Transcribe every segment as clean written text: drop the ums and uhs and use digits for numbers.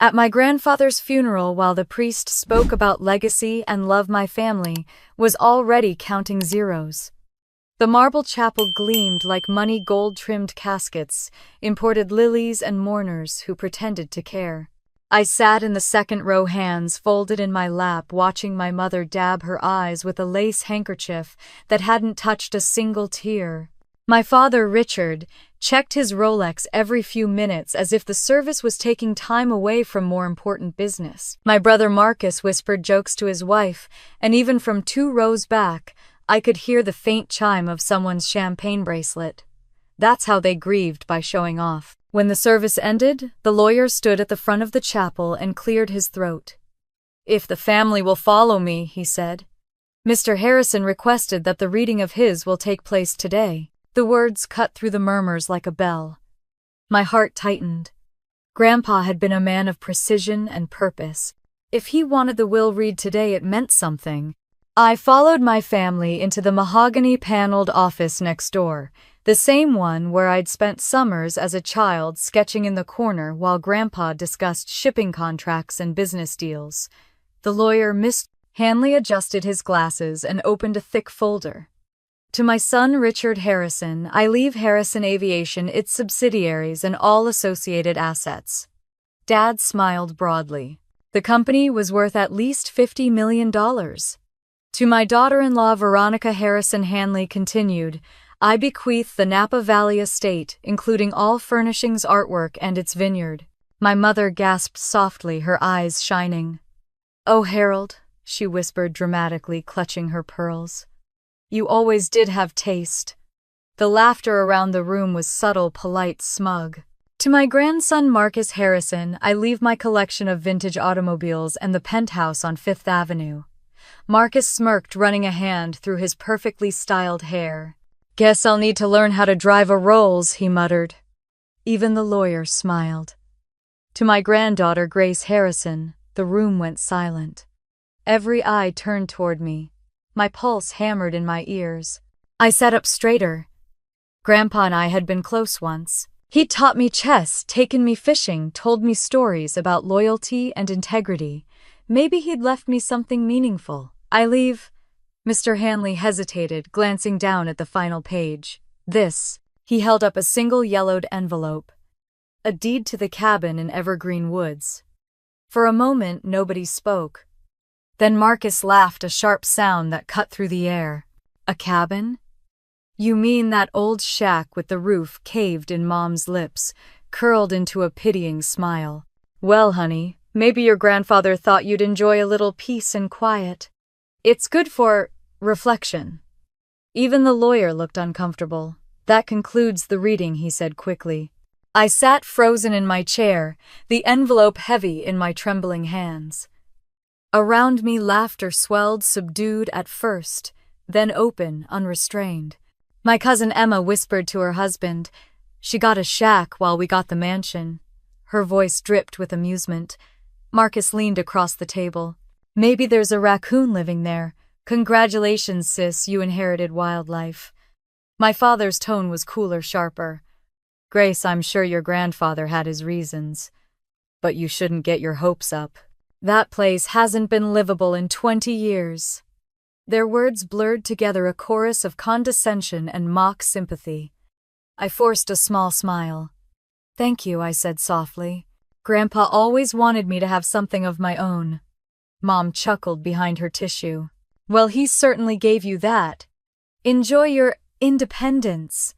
At my grandfather's funeral, while the priest spoke about legacy and love, my family was already counting zeros. The marble chapel gleamed like money, gold-trimmed caskets, imported lilies and mourners who pretended to care. I sat in the second row, hands folded in my lap, watching my mother dab her eyes with a lace handkerchief that hadn't touched a single tear. My father, Richard, checked his Rolex every few minutes as if the service was taking time away from more important business. My brother Marcus whispered jokes to his wife, and even from 2 rows back, I could hear the faint chime of someone's champagne bracelet. That's how they grieved, by showing off. When the service ended, the lawyer stood at the front of the chapel and cleared his throat. "If the family will follow me," he said. "Mr. Harrison requested that the reading of his will take place today." The words cut through the murmurs like a bell. My heart tightened. Grandpa had been a man of precision and purpose. If he wanted the will read today, it meant something. I followed my family into the mahogany-paneled office next door, the same one where I'd spent summers as a child sketching in the corner while Grandpa discussed shipping contracts and business deals. The lawyer, Mr. Hanley, adjusted his glasses and opened a thick folder. "To my son Richard Harrison, I leave Harrison Aviation, its subsidiaries, and all associated assets." Dad smiled broadly. The company was worth at least $50 million. "To my daughter-in-law Veronica Harrison," Hanley continued, "I bequeath the Napa Valley estate, including all furnishings, artwork, and its vineyard." My mother gasped softly, her eyes shining. "Oh, Harold," she whispered dramatically, clutching her pearls. "You always did have taste." The laughter around the room was subtle, polite, smug. "To my grandson Marcus Harrison, I leave my collection of vintage automobiles and the penthouse on Fifth Avenue." Marcus smirked, running a hand through his perfectly styled hair. "Guess I'll need to learn how to drive a Rolls," he muttered. Even the lawyer smiled. To my granddaughter Grace Harrison, the room went silent. Every eye turned toward me. My pulse hammered in my ears. I sat up straighter. Grandpa and I had been close once. He'd taught me chess, taken me fishing, told me stories about loyalty and integrity. Maybe he'd left me something meaningful. "I leave." Mr. Hanley hesitated, glancing down at the final page. "This." He held up a single yellowed envelope. "A deed to the cabin in Evergreen Woods." For a moment, nobody spoke. Then Marcus laughed, a sharp sound that cut through the air. "A cabin? You mean that old shack with the roof caved in?" Mom's lips curled into a pitying smile. "Well, honey, maybe your grandfather thought you'd enjoy a little peace and quiet. It's good for reflection." Even the lawyer looked uncomfortable. "That concludes the reading," he said quickly. I sat frozen in my chair, the envelope heavy in my trembling hands. Around me, laughter swelled, subdued at first, then open, unrestrained. My cousin Emma whispered to her husband, "She got a shack while we got the mansion." Her voice dripped with amusement. Marcus leaned across the table. "Maybe there's a raccoon living there. Congratulations, sis, you inherited wildlife." My father's tone was cooler, sharper. "Grace, I'm sure your grandfather had his reasons. But you shouldn't get your hopes up. That place hasn't been livable in 20 years. Their words blurred together, a chorus of condescension and mock sympathy. I forced a small smile. "Thank you," I said softly. "Grandpa always wanted me to have something of my own." Mom chuckled behind her tissue. "Well, he certainly gave you that. Enjoy your independence."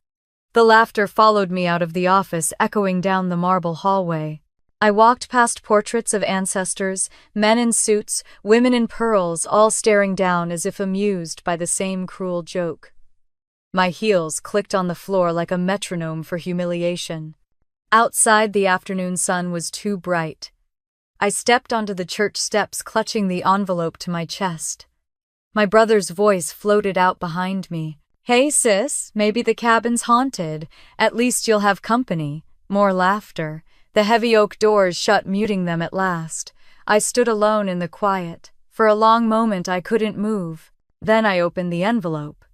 The laughter followed me out of the office, echoing down the marble hallway. I walked past portraits of ancestors, men in suits, women in pearls, all staring down as if amused by the same cruel joke. My heels clicked on the floor like a metronome for humiliation. Outside, the afternoon sun was too bright. I stepped onto the church steps, clutching the envelope to my chest. My brother's voice floated out behind me. "Hey, sis, maybe the cabin's haunted. At least you'll have company." More laughter. The heavy oak doors shut, muting them at last. I stood alone in the quiet. For a long moment I couldn't move. Then I opened the envelope.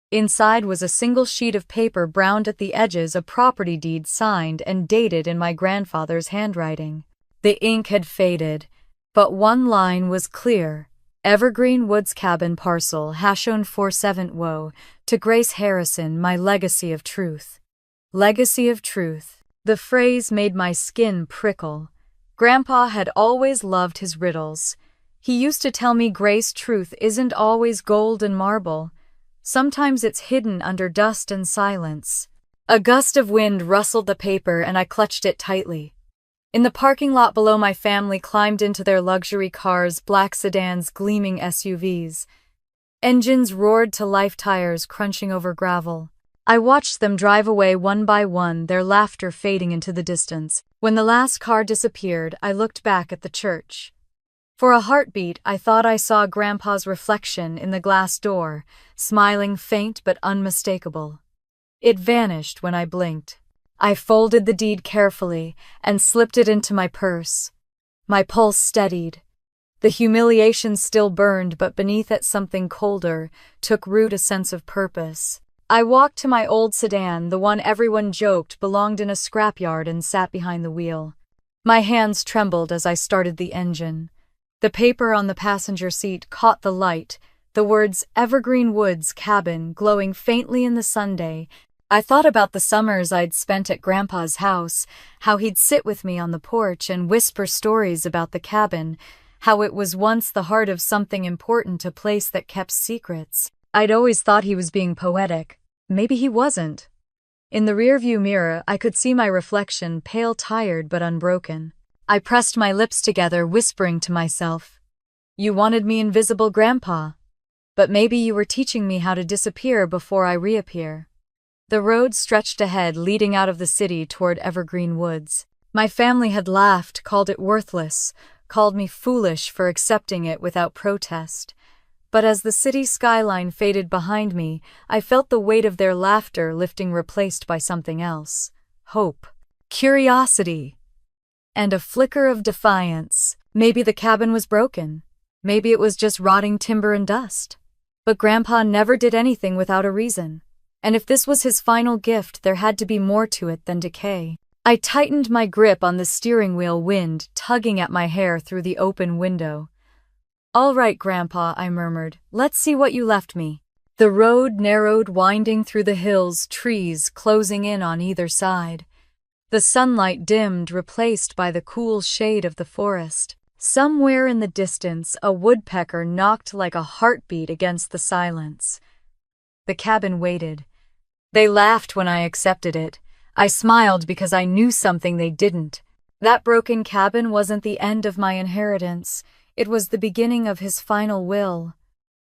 Inside was a single sheet of paper, browned at the edges, a property deed signed and dated in my grandfather's handwriting. The ink had faded, but one line was clear. Evergreen Woods Cabin Parcel Hashon 47 Woe to Grace Harrison, my legacy of truth. Legacy of truth. The phrase made my skin prickle. Grandpa had always loved his riddles. He used to tell me Grace, truth isn't always gold and marble. Sometimes it's hidden under dust and silence. A gust of wind rustled the paper and I clutched it tightly. In the parking lot below, my family climbed into their luxury cars, black sedans, gleaming SUVs. Engines roared to life, tires crunching over gravel. I watched them drive away one by one, their laughter fading into the distance. When the last car disappeared, I looked back at the church. For a heartbeat, I thought I saw Grandpa's reflection in the glass door, smiling, faint but unmistakable. It vanished when I blinked. I folded the deed carefully and slipped it into my purse. My pulse steadied. The humiliation still burned, but beneath it something colder took root, a sense of purpose. I walked to my old sedan, the one everyone joked belonged in a scrapyard, and sat behind the wheel. My hands trembled as I started the engine. The paper on the passenger seat caught the light, the words Evergreen Woods Cabin glowing faintly in the sunday. I thought about the summers I'd spent at Grandpa's house, how he'd sit with me on the porch and whisper stories about the cabin, how it was once the heart of something important, a place that kept secrets. I'd always thought he was being poetic. Maybe he wasn't. In the rearview mirror, I could see my reflection, pale, tired, but unbroken. I pressed my lips together, whispering to myself, "You wanted me invisible, Grandpa. But maybe you were teaching me how to disappear before I reappear." The road stretched ahead, leading out of the city toward Evergreen Woods. My family had laughed, called it worthless, called me foolish for accepting it without protest. But as the city skyline faded behind me, I felt the weight of their laughter lifting, replaced by something else. Hope, curiosity, and a flicker of defiance. Maybe the cabin was broken. Maybe it was just rotting timber and dust. But Grandpa never did anything without a reason. And if this was his final gift, there had to be more to it than decay. I tightened my grip on the steering wheel, wind tugging at my hair through the open window. "All right, Grandpa," I murmured. "Let's see what you left me." The road narrowed, winding through the hills, trees closing in on either side. The sunlight dimmed, replaced by the cool shade of the forest. Somewhere in the distance, a woodpecker knocked like a heartbeat against the silence. The cabin waited. They laughed when I accepted it. I smiled because I knew something they didn't. That broken cabin wasn't the end of my inheritance. It was the beginning of his final will.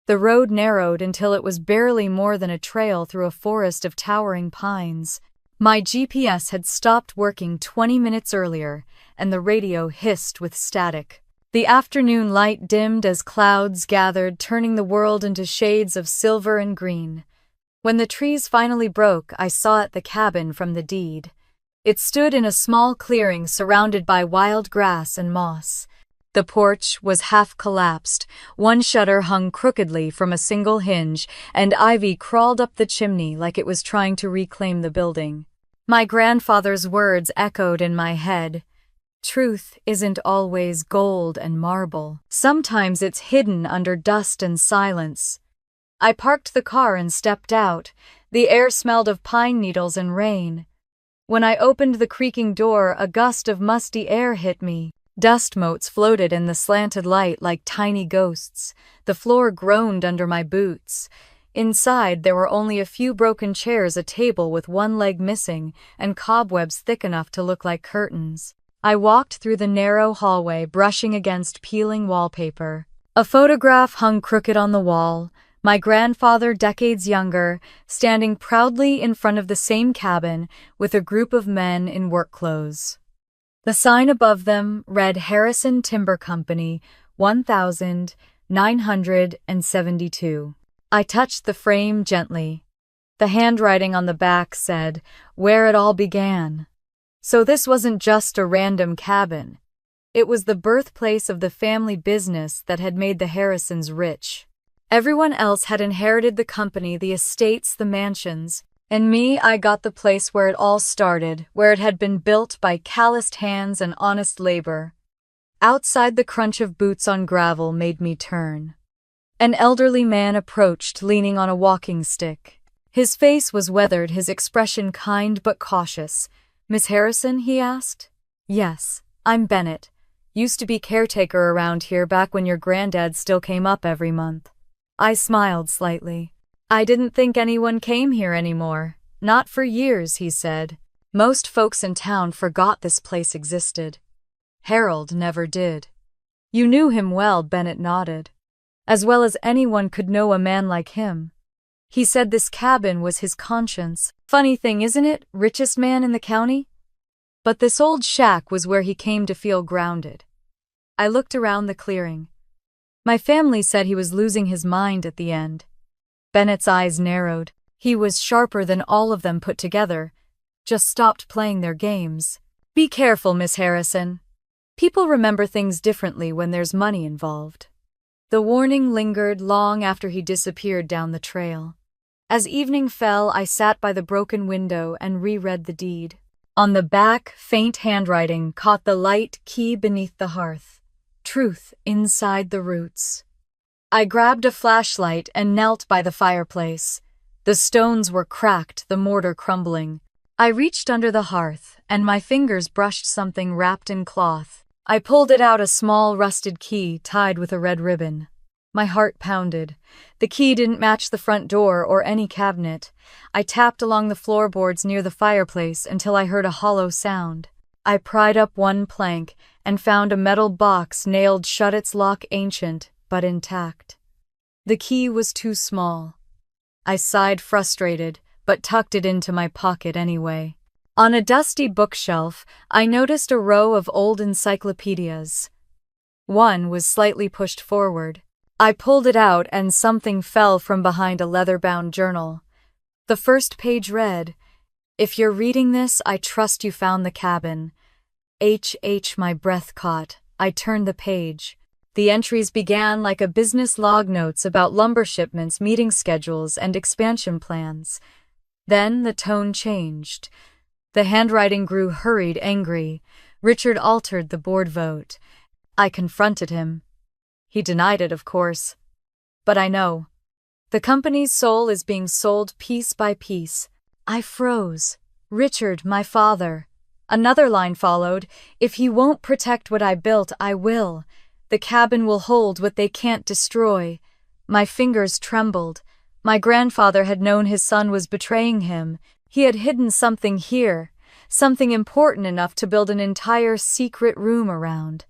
The road narrowed until it was barely more than a trail through a forest of towering pines. My GPS had stopped working 20 minutes earlier, and the radio hissed with static. The afternoon light dimmed as clouds gathered, turning the world into shades of silver and green. When the trees finally broke, I saw the cabin from the deed. It stood in a small clearing surrounded by wild grass and moss. The porch was half collapsed, one shutter hung crookedly from a single hinge, and ivy crawled up the chimney like it was trying to reclaim the building. My grandfather's words echoed in my head. Truth isn't always gold and marble. Sometimes it's hidden under dust and silence. I parked the car and stepped out. The air smelled of pine needles and rain. When I opened the creaking door, a gust of musty air hit me. Dust motes floated in the slanted light like tiny ghosts. The floor groaned under my boots. Inside, there were only a few broken chairs, a table with one leg missing, and cobwebs thick enough to look like curtains. I walked through the narrow hallway, brushing against peeling wallpaper. A photograph hung crooked on the wall. My grandfather, decades younger, standing proudly in front of the same cabin with a group of men in work clothes. The sign above them read Harrison Timber Company, 1972. I touched the frame gently. The handwriting on the back said, "Where it all began." So this wasn't just a random cabin. It was the birthplace of the family business that had made the Harrisons rich. Everyone else had inherited the company, the estates, the mansions. And me, I got the place where it all started, where it had been built by calloused hands and honest labor. Outside, the crunch of boots on gravel made me turn. An elderly man approached, leaning on a walking stick. His face was weathered, his expression kind but cautious. "Miss Harrison?" he asked. "Yes, I'm Bennett. Used to be caretaker around here back when your granddad still came up every month." I smiled slightly. "I didn't think anyone came here anymore." "Not for years," he said. "Most folks in town forgot this place existed. Harold never did." "You knew him well," Bennett nodded. "As well as anyone could know a man like him. He said this cabin was his conscience. Funny thing, isn't it? Richest man in the county? But this old shack was where he came to feel grounded." I looked around the clearing. My family said he was losing his mind at the end. Bennett's eyes narrowed. "He was sharper than all of them put together. Just stopped playing their games." "Be careful, Miss Harrison. People remember things differently when there's money involved." The warning lingered long after he disappeared down the trail. As evening fell, I sat by the broken window and reread the deed. On the back, faint handwriting caught the light key beneath the hearth. "Truth inside the roots." I grabbed a flashlight and knelt by the fireplace. The stones were cracked, the mortar crumbling. I reached under the hearth, and my fingers brushed something wrapped in cloth. I pulled it out, a small rusted key tied with a red ribbon. My heart pounded. The key didn't match the front door or any cabinet. I tapped along the floorboards near the fireplace until I heard a hollow sound. I pried up one plank and found a metal box nailed shut, its lock ancient but intact. The key was too small. I sighed, frustrated, but tucked it into my pocket anyway. On a dusty bookshelf, I noticed a row of old encyclopedias. One was slightly pushed forward. I pulled it out and something fell from behind a leather-bound journal. The first page read, "If you're reading this, I trust you found the cabin." My breath caught. I turned the page. The entries began like a business log, notes about lumber shipments, meeting schedules, and expansion plans. Then the tone changed. The handwriting grew hurried, angry. Richard altered the board vote. I confronted him. He denied it, of course. "But I know. The company's soul is being sold piece by piece." I froze. "Richard, my father." Another line followed. "If he won't protect what I built, I will. The cabin will hold what they can't destroy." My fingers trembled. My grandfather had known his son was betraying him. He had hidden something here, something important enough to build an entire secret room around.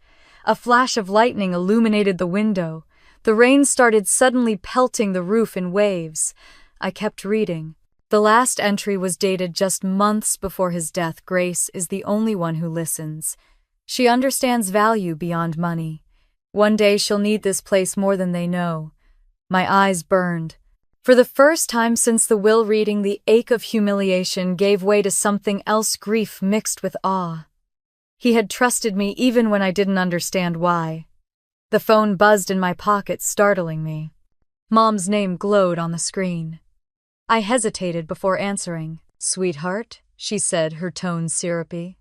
A flash of lightning illuminated the window. The rain started suddenly pelting the roof in waves. I kept reading. The last entry was dated just months before his death. "Grace is the only one who listens. She understands value beyond money. One day she'll need this place more than they know." My eyes burned. For the first time since the will reading, the ache of humiliation gave way to something else, grief mixed with awe. He had trusted me even when I didn't understand why. The phone buzzed in my pocket, startling me. Mom's name glowed on the screen. I hesitated before answering. "Sweetheart," she said, her tone syrupy.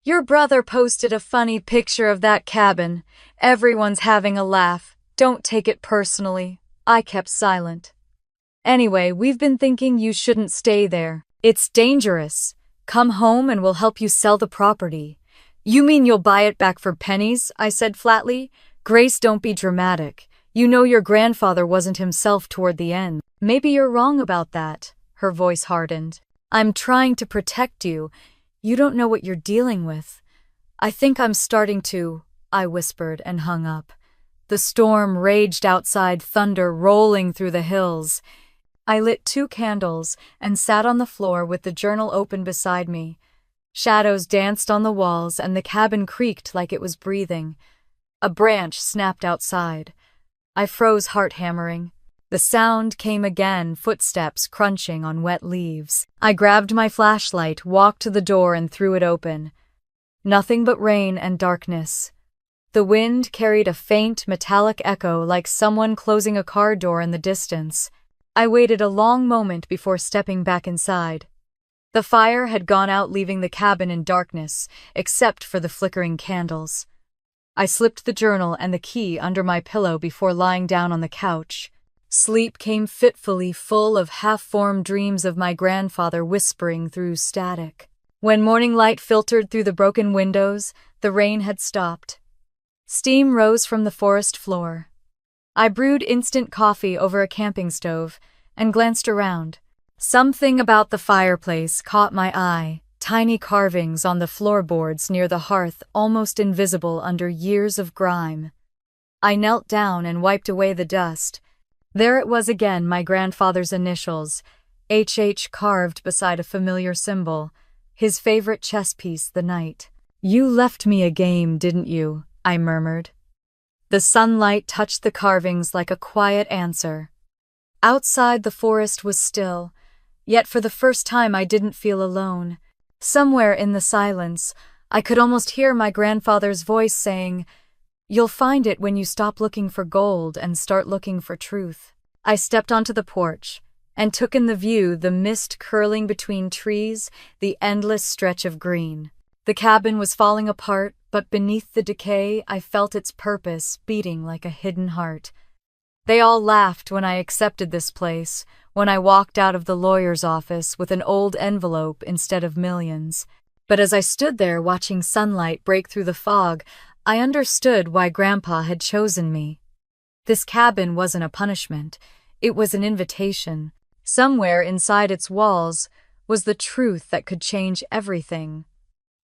"Your brother posted a funny picture of that cabin. Everyone's having a laugh. Don't take it personally." I kept silent. "Anyway, we've been thinking you shouldn't stay there. It's dangerous. Come home and we'll help you sell the property." "You mean you'll buy it back for pennies?" I said flatly. "Grace, don't be dramatic. You know your grandfather wasn't himself toward the end." "Maybe you're wrong about that." Her voice hardened. "I'm trying to protect you. You don't know what you're dealing with." "I think I'm starting to," I whispered and hung up. The storm raged outside, thunder rolling through the hills. I lit 2 candles and sat on the floor with the journal open beside me. Shadows danced on the walls and the cabin creaked like it was breathing. A branch snapped outside. I froze, heart hammering. The sound came again, footsteps crunching on wet leaves. I grabbed my flashlight, walked to the door and threw it open. Nothing but rain and darkness. The wind carried a faint, metallic echo like someone closing a car door in the distance. I waited a long moment before stepping back inside. The fire had gone out, leaving the cabin in darkness, except for the flickering candles. I slipped the journal and the key under my pillow before lying down on the couch. Sleep came fitfully, full of half-formed dreams of my grandfather whispering through static. When morning light filtered through the broken windows, the rain had stopped. Steam rose from the forest floor. I brewed instant coffee over a camping stove and glanced around. Something about the fireplace caught my eye, tiny carvings on the floorboards near the hearth almost invisible under years of grime. I knelt down and wiped away the dust. There it was again, my grandfather's initials, HH carved beside a familiar symbol, his favorite chess piece, the knight. "You left me a game, didn't you?" I murmured. The sunlight touched the carvings like a quiet answer. Outside, the forest was still, yet for the first time I didn't feel alone. Somewhere in the silence, I could almost hear my grandfather's voice saying, "You'll find it when you stop looking for gold and start looking for truth." I stepped onto the porch and took in the view, the mist curling between trees, the endless stretch of green. The cabin was falling apart, but beneath the decay, I felt its purpose beating like a hidden heart. They all laughed when I accepted this place, when I walked out of the lawyer's office with an old envelope instead of millions. But as I stood there watching sunlight break through the fog, I understood why Grandpa had chosen me. This cabin wasn't a punishment, it was an invitation. Somewhere inside its walls was the truth that could change everything.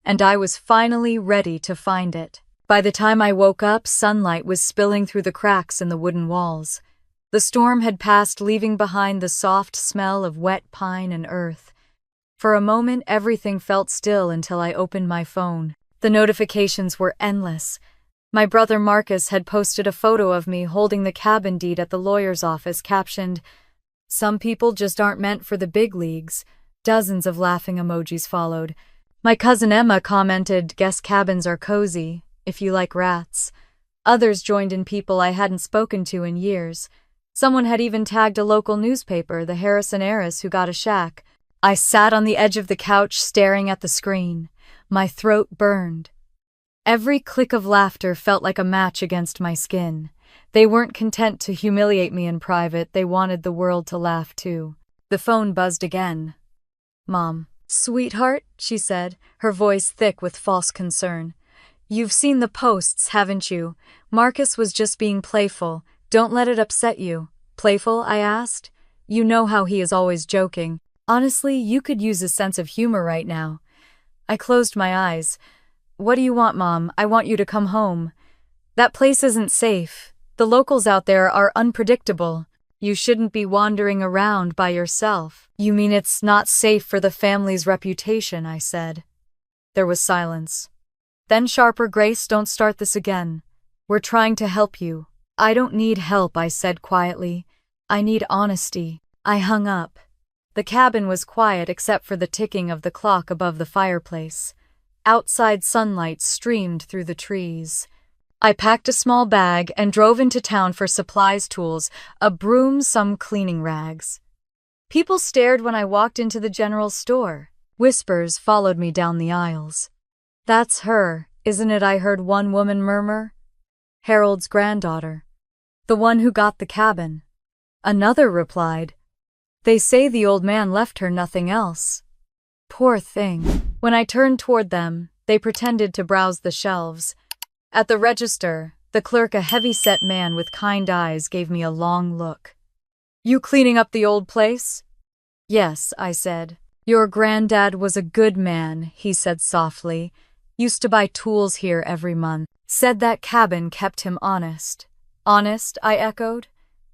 And I was finally ready to find it. By the time I woke up, sunlight was spilling through the cracks in the wooden walls. The storm had passed, leaving behind the soft smell of wet pine and earth. For a moment, everything felt still until I opened my phone. The notifications were endless. My brother Marcus had posted a photo of me holding the cabin deed at the lawyer's office, captioned, "Some people just aren't meant for the big leagues." Dozens of laughing emojis followed. My cousin Emma commented, "Guess cabins are cozy, if you like rats." Others joined in, people I hadn't spoken to in years. Someone had even tagged a local newspaper, the Harrison heiress who got a shack. I sat on the edge of the couch staring at the screen. My throat burned. Every click of laughter felt like a match against my skin. They weren't content to humiliate me in private, they wanted the world to laugh too. The phone buzzed again. "Mom." "Sweetheart," she said, her voice thick with false concern. "You've seen the posts, haven't you? Marcus was just being playful. Don't let it upset you." "Playful?" I asked. "You know how he is always joking. Honestly, you could use a sense of humor right now." I closed my eyes. "What do you want, Mom? I want you to come home. That place isn't safe. The locals out there are unpredictable. You shouldn't be wandering around by yourself." "You mean it's not safe for the family's reputation?" I said. There was silence. Then sharper, "Grace, don't start this again. We're trying to help you." "I don't need help," I said quietly. "I need honesty." I hung up. The cabin was quiet except for the ticking of the clock above the fireplace. Outside, sunlight streamed through the trees. I packed a small bag and drove into town for supplies, tools, a broom, some cleaning rags. People stared when I walked into the general store. Whispers followed me down the aisles. "That's her, isn't it?" I heard one woman murmur. "Harold's granddaughter. The one who got the cabin." Another replied, "They say the old man left her nothing else." Poor thing. When I turned toward them, they pretended to browse the shelves. At the register, the clerk, a heavy-set man with kind eyes, gave me a long look. "You cleaning up the old place?" "Yes," I said. "Your granddad was a good man," he said softly. "Used to buy tools here every month. Said that cabin kept him honest." "Honest?" I echoed.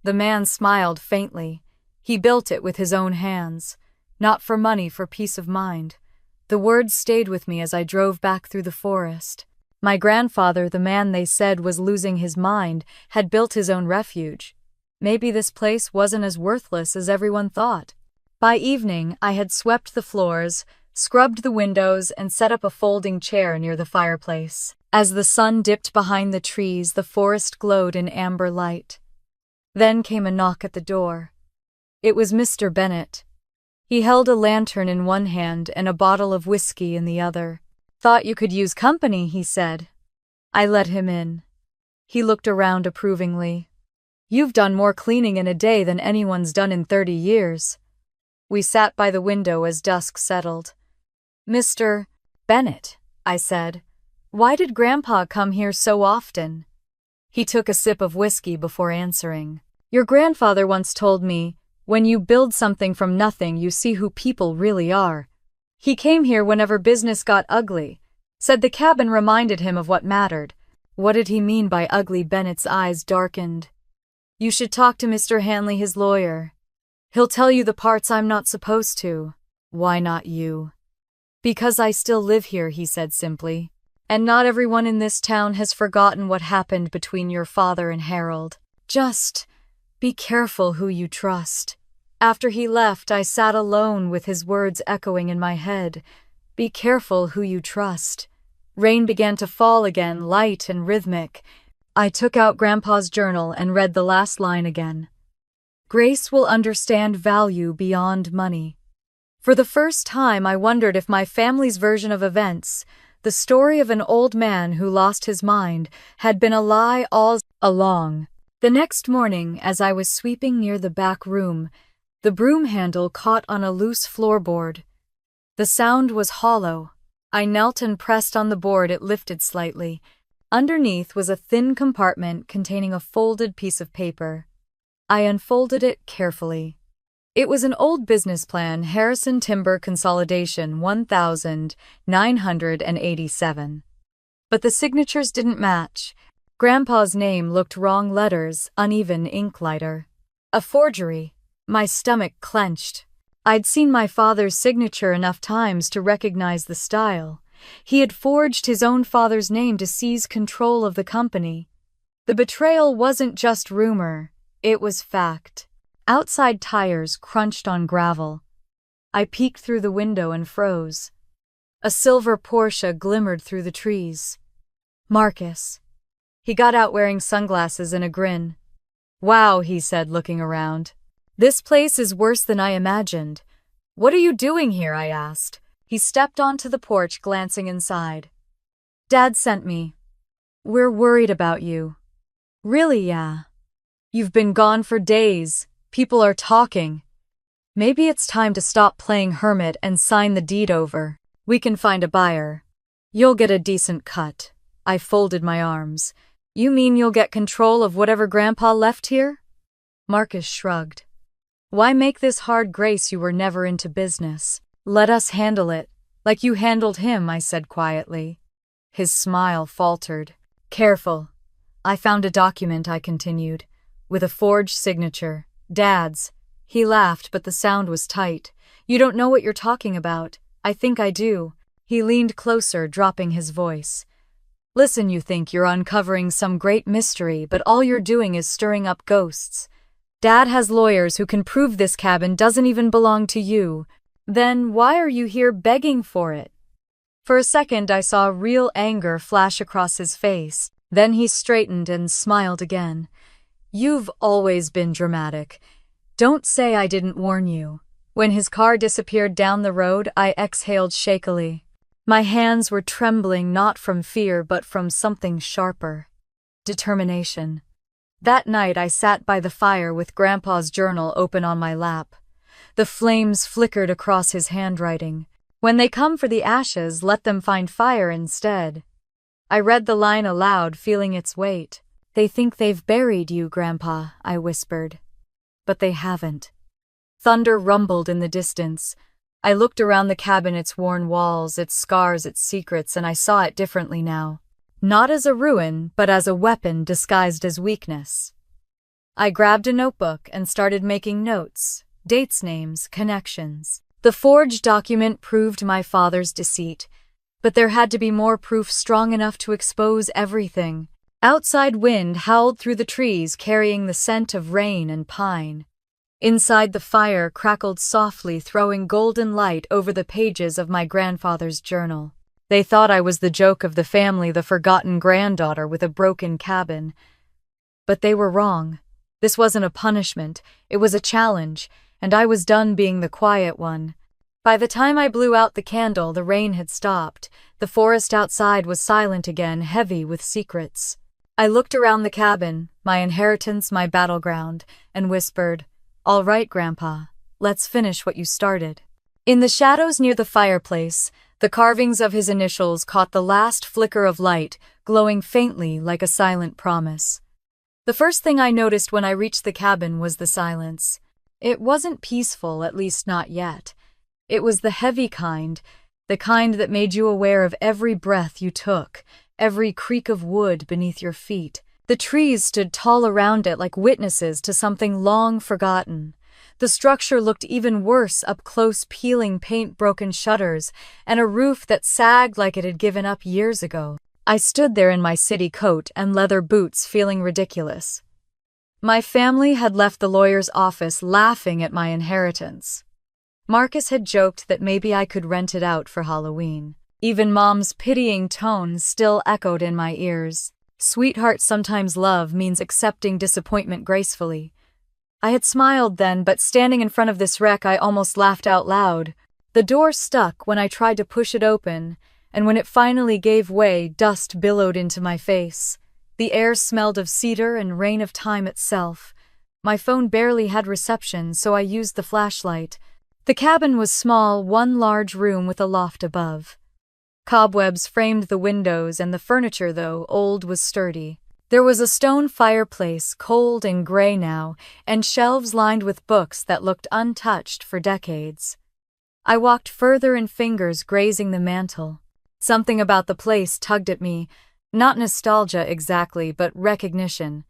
The man smiled faintly. "He built it with his own hands. Not for money, for peace of mind." The words stayed with me as I drove back through the forest. My grandfather, the man they said was losing his mind, had built his own refuge. Maybe this place wasn't as worthless as everyone thought. By evening, I had swept the floors, scrubbed the windows, and set up a folding chair near the fireplace. As the sun dipped behind the trees, the forest glowed in amber light. Then came a knock at the door. It was Mr. Bennett. He held a lantern in one hand and a bottle of whiskey in the other. "Thought you could use company," he said. I let him in. He looked around approvingly. You've done more cleaning in a day than anyone's done in 30 years. We sat by the window as dusk settled. Mr. Bennett, I said, why did Grandpa come here so often? He took a sip of whiskey before answering. Your grandfather once told me, when you build something from nothing, you see who people really are. He came here whenever business got ugly, said the cabin reminded him of what mattered. What did he mean by ugly? Bennett's eyes darkened. You should talk to Mr. Hanley, his lawyer. He'll tell you the parts I'm not supposed to. Why not you? Because I still live here, he said simply. And not everyone in this town has forgotten what happened between your father and Harold. Just be careful who you trust. After he left, I sat alone with his words echoing in my head. Be careful who you trust. Rain began to fall again, light and rhythmic. I took out Grandpa's journal and read the last line again. Grace will understand value beyond money. For the first time, I wondered if my family's version of events, the story of an old man who lost his mind, had been a lie all along. The next morning, as I was sweeping near the back room, the broom handle caught on a loose floorboard. The sound was hollow. I knelt and pressed on the board. It lifted slightly. Underneath was a thin compartment containing a folded piece of paper. I unfolded it carefully. It was an old business plan, Harrison Timber Consolidation 1987. But the signatures didn't match. Grandpa's name looked wrong, letters, uneven ink lighter. A forgery. My stomach clenched. I'd seen my father's signature enough times to recognize the style. He had forged his own father's name to seize control of the company. The betrayal wasn't just rumor, it was fact. Outside tires crunched on gravel. I peeked through the window and froze. A silver Porsche glimmered through the trees. Marcus. He got out wearing sunglasses and a grin. Wow, he said, looking around. This place is worse than I imagined. What are you doing here? I asked. He stepped onto the porch, glancing inside. Dad sent me. We're worried about you. Really, yeah. You've been gone for days. People are talking. Maybe it's time to stop playing hermit and sign the deed over. We can find a buyer. You'll get a decent cut. I folded my arms. You mean you'll get control of whatever Grandpa left here? Marcus shrugged. Why make this hard, Grace? You were never into business. Let us handle it, like you handled him, I said quietly. His smile faltered. Careful. I found a document, I continued, with a forged signature. Dad's. He laughed, but the sound was tight. You don't know what you're talking about. I think I do. He leaned closer, dropping his voice. Listen, you think you're uncovering some great mystery, but all you're doing is stirring up ghosts. Dad has lawyers who can prove this cabin doesn't even belong to you. Then why are you here begging for it? For a second, I saw real anger flash across his face. Then he straightened and smiled again. You've always been dramatic. Don't say I didn't warn you. When his car disappeared down the road, I exhaled shakily. My hands were trembling not from fear but from something sharper. Determination. That night I sat by the fire with Grandpa's journal open on my lap. The flames flickered across his handwriting. When they come for the ashes, let them find fire instead. I read the line aloud, feeling its weight. They think they've buried you, Grandpa, I whispered. But they haven't. Thunder rumbled in the distance. I looked around the cabin, its worn walls, its scars, its secrets, and I saw it differently now. Not as a ruin, but as a weapon disguised as weakness. I grabbed a notebook and started making notes, dates, names, connections. The forged document proved my father's deceit, but there had to be more proof strong enough to expose everything. Outside wind howled through the trees, carrying the scent of rain and pine. Inside the fire crackled softly, throwing golden light over the pages of my grandfather's journal. They thought I was the joke of the family, the forgotten granddaughter with a broken cabin. But they were wrong. This wasn't a punishment, it was a challenge, and I was done being the quiet one. By the time I blew out the candle, the rain had stopped. The forest outside was silent again, heavy with secrets. I looked around the cabin, my inheritance, my battleground, and whispered, "All right, Grandpa, let's finish what you started." In the shadows near the fireplace, the carvings of his initials caught the last flicker of light, glowing faintly like a silent promise. The first thing I noticed when I reached the cabin was the silence. It wasn't peaceful, at least not yet. It was the heavy kind, the kind that made you aware of every breath you took, every creak of wood beneath your feet. The trees stood tall around it like witnesses to something long forgotten. The structure looked even worse up close, peeling paint-broken shutters and a roof that sagged like it had given up years ago. I stood there in my city coat and leather boots, feeling ridiculous. My family had left the lawyer's office laughing at my inheritance. Marcus had joked that maybe I could rent it out for Halloween. Even Mom's pitying tone still echoed in my ears. Sweetheart, sometimes love means accepting disappointment gracefully. I had smiled then, but standing in front of this wreck, I almost laughed out loud. The door stuck when I tried to push it open, and when it finally gave way, dust billowed into my face. The air smelled of cedar and rain, of time itself. My phone barely had reception, so I used the flashlight. The cabin was small, one large room with a loft above. Cobwebs framed the windows, and the furniture, though old, was sturdy. There was a stone fireplace, cold and gray now, and shelves lined with books that looked untouched for decades. I walked further and fingers grazing the mantel. Something about the place tugged at me, not nostalgia exactly, but recognition.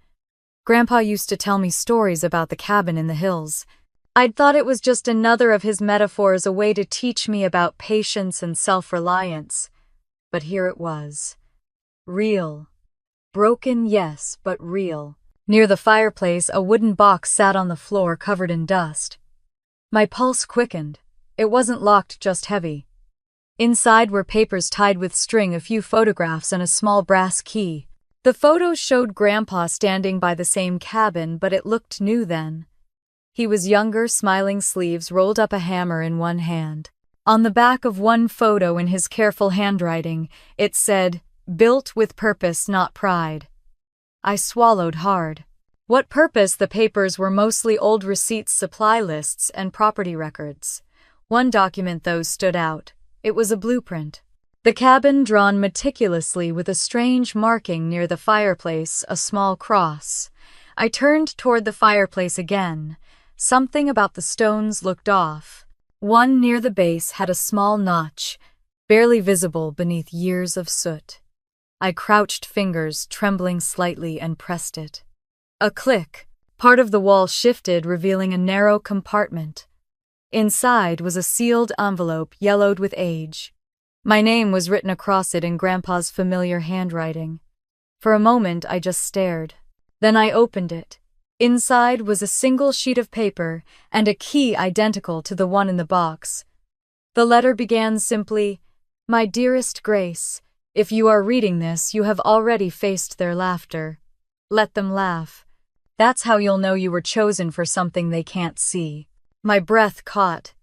Grandpa used to tell me stories about the cabin in the hills. I'd thought it was just another of his metaphors, a way to teach me about patience and self-reliance. But here it was. Real. Broken, yes, but real. Near the fireplace, a wooden box sat on the floor covered in dust. My pulse quickened. It wasn't locked, just heavy. Inside were papers tied with string, a few photographs, and a small brass key. The photos showed Grandpa standing by the same cabin, but it looked new then. He was younger, smiling, sleeves rolled up, a hammer in one hand. On the back of one photo, in his careful handwriting, it said, "Built with purpose, not pride." I swallowed hard. What purpose? The papers were mostly old receipts, supply lists, and property records. One document, though, stood out. It was a blueprint. The cabin drawn meticulously with a strange marking near the fireplace, a small cross. I turned toward the fireplace again. Something about the stones looked off. One near the base had a small notch, barely visible beneath years of soot. I crouched, fingers trembling slightly, and pressed it. A click. Part of the wall shifted, revealing a narrow compartment. Inside was a sealed envelope, yellowed with age. My name was written across it in Grandpa's familiar handwriting. For a moment, I just stared. Then I opened it. Inside was a single sheet of paper and a key identical to the one in the box. The letter began simply, "My dearest Grace, if you are reading this, you have already faced their laughter. Let them laugh. That's how you'll know you were chosen for something they can't see." My breath caught.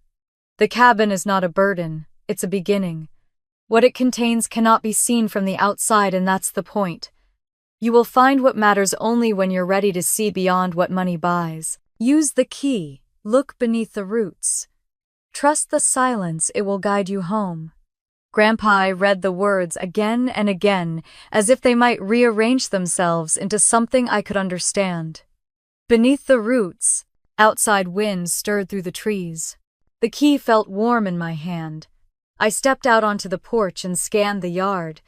The cabin is not a burden, it's a beginning. What it contains cannot be seen from the outside, and that's the point. You will find what matters only when you're ready to see beyond what money buys. Use the key. Look beneath the roots. Trust the silence, it will guide you home. Grandpa read the words again and again, as if they might rearrange themselves into something I could understand. Beneath the roots, outside winds stirred through the trees. The key felt warm in my hand. I stepped out onto the porch and scanned the yard.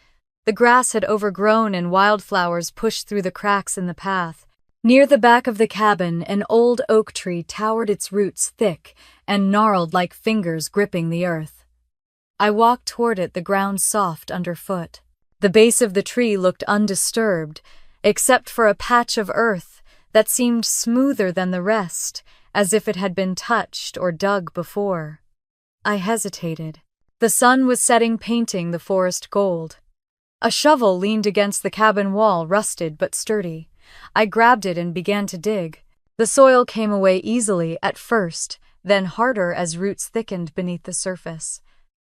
The grass had overgrown and wildflowers pushed through the cracks in the path. Near the back of the cabin, an old oak tree towered, its roots thick and gnarled like fingers gripping the earth. I walked toward it, the ground soft underfoot. The base of the tree looked undisturbed, except for a patch of earth that seemed smoother than the rest, as if it had been touched or dug before. I hesitated. The sun was setting, painting the forest gold. A shovel leaned against the cabin wall, rusted but sturdy. I grabbed it and began to dig. The soil came away easily at first, then harder as roots thickened beneath the surface.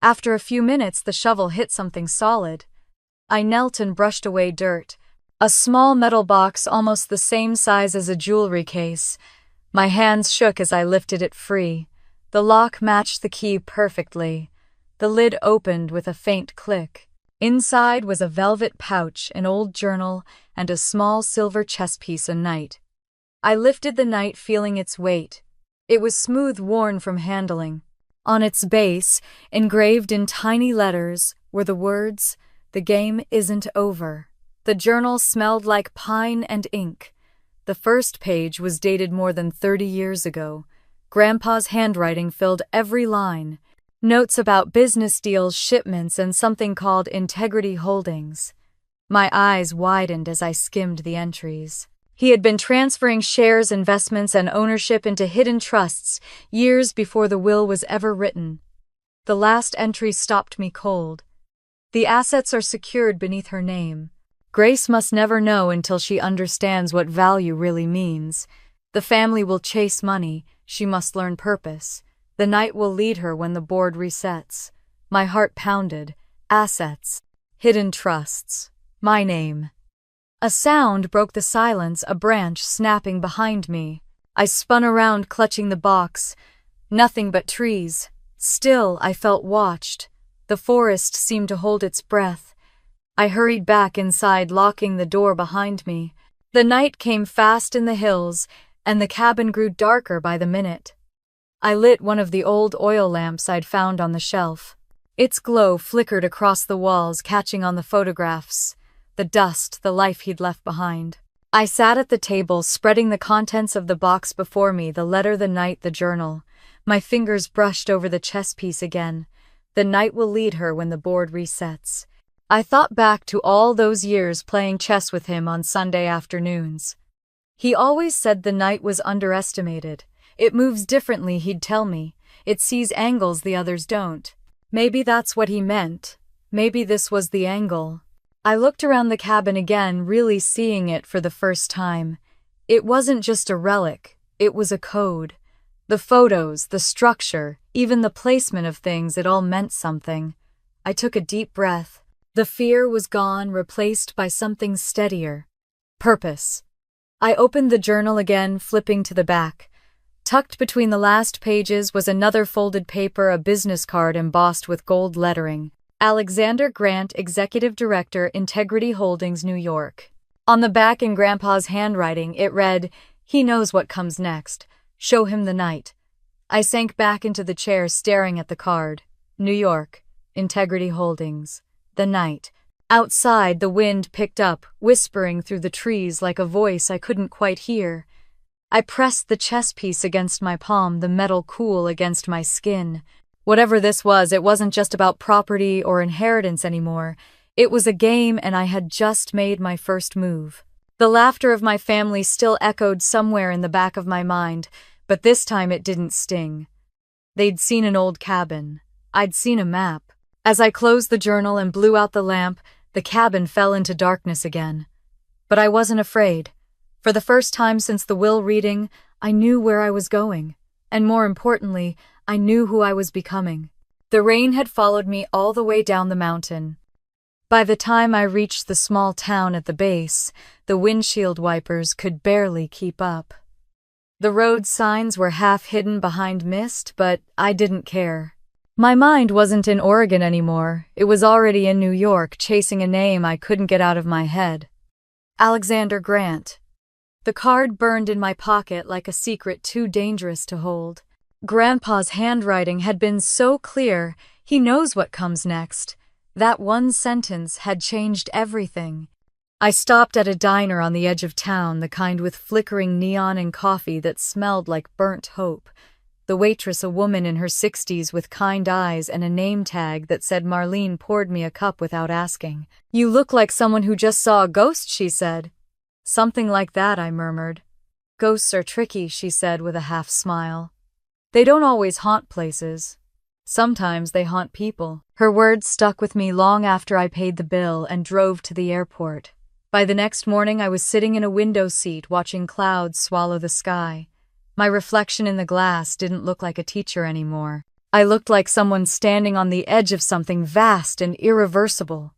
After a few minutes, the shovel hit something solid. I knelt and brushed away dirt. A small metal box almost the same size as a jewelry case. My hands shook as I lifted it free. The lock matched the key perfectly. The lid opened with a faint click. Inside was a velvet pouch, an old journal, and a small silver chess piece, a knight. I lifted the knight, feeling its weight. It was smooth, worn from handling. On its base, engraved in tiny letters, were the words, "The game isn't over." The journal smelled like pine and ink. The first page was dated more than 30 years ago. Grandpa's handwriting filled every line. Notes about business deals, shipments, and something called Integrity Holdings. My eyes widened as I skimmed the entries. He had been transferring shares, investments, and ownership into hidden trusts years before the will was ever written. The last entry stopped me cold. The assets are secured beneath her name. Grace must never know until she understands what value really means. The family will chase money. She must learn purpose. The night will lead her when the board resets. My heart pounded. Assets. Hidden trusts. My name. A sound broke the silence, a branch snapping behind me. I spun around, clutching the box. Nothing but trees. Still, I felt watched. The forest seemed to hold its breath. I hurried back inside, locking the door behind me. The night came fast in the hills, and the cabin grew darker by the minute. I lit one of the old oil lamps I'd found on the shelf. Its glow flickered across the walls, catching on the photographs, the dust, the life he'd left behind. I sat at the table, spreading the contents of the box before me, the letter, the night, the journal. My fingers brushed over the chess piece again. The night will lead her when the board resets. I thought back to all those years playing chess with him on Sunday afternoons. He always said the night was underestimated. It moves differently, he'd tell me. It sees angles the others don't. Maybe that's what he meant. Maybe this was the angle. I looked around the cabin again, really seeing it for the first time. It wasn't just a relic, it was a code. The photos, the structure, even the placement of things, it all meant something. I took a deep breath. The fear was gone, replaced by something steadier. Purpose. I opened the journal again, flipping to the back. Tucked between the last pages was another folded paper, a business card embossed with gold lettering. Alexander Grant, Executive Director, Integrity Holdings, New York. On the back, in Grandpa's handwriting, it read, "He knows what comes next. Show him the night." I sank back into the chair, staring at the card. New York, Integrity Holdings. The night. Outside, the wind picked up, whispering through the trees like a voice I couldn't quite hear. I pressed the chess piece against my palm, the metal cool against my skin. Whatever this was, it wasn't just about property or inheritance anymore. It was a game, and I had just made my first move. The laughter of my family still echoed somewhere in the back of my mind, but this time it didn't sting. They'd seen an old cabin. I'd seen a map. As I closed the journal and blew out the lamp, the cabin fell into darkness again. But I wasn't afraid. For the first time since the will reading, I knew where I was going. And more importantly, I knew who I was becoming. The rain had followed me all the way down the mountain. By the time I reached the small town at the base, the windshield wipers could barely keep up. The road signs were half hidden behind mist, but I didn't care. My mind wasn't in Oregon anymore. It was already in New York, chasing a name I couldn't get out of my head. Alexander Grant. The card burned in my pocket like a secret too dangerous to hold. Grandpa's handwriting had been so clear. He knows what comes next. That one sentence had changed everything. I stopped at a diner on the edge of town, the kind with flickering neon and coffee that smelled like burnt hope. The waitress, a woman in her 60s with kind eyes and a name tag that said Marlene, poured me a cup without asking. "You look like someone who just saw a ghost," she said. "Something like that," I murmured. "Ghosts are tricky," she said with a half smile. "They don't always haunt places. Sometimes they haunt people." Her words stuck with me long after I paid the bill and drove to the airport. By the next morning, I was sitting in a window seat watching clouds swallow the sky. My reflection in the glass didn't look like a teacher anymore. I looked like someone standing on the edge of something vast and irreversible.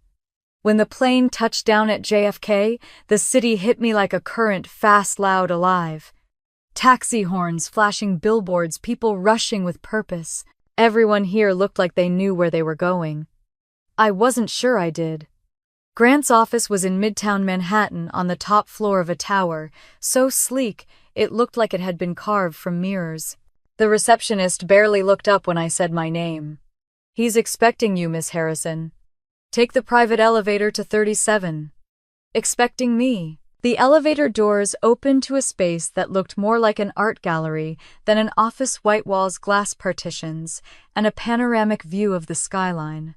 When the plane touched down at JFK, the city hit me like a current, fast, loud, alive. Taxi horns, flashing billboards, people rushing with purpose. Everyone here looked like they knew where they were going. I wasn't sure I did. Grant's office was in Midtown Manhattan on the top floor of a tower, so sleek it looked like it had been carved from mirrors. The receptionist barely looked up when I said my name. "He's expecting you, Miss Harrison. Take the private elevator to 37. Expecting me. The elevator doors opened to a space that looked more like an art gallery than an office. White walls, glass partitions, and a panoramic view of the skyline.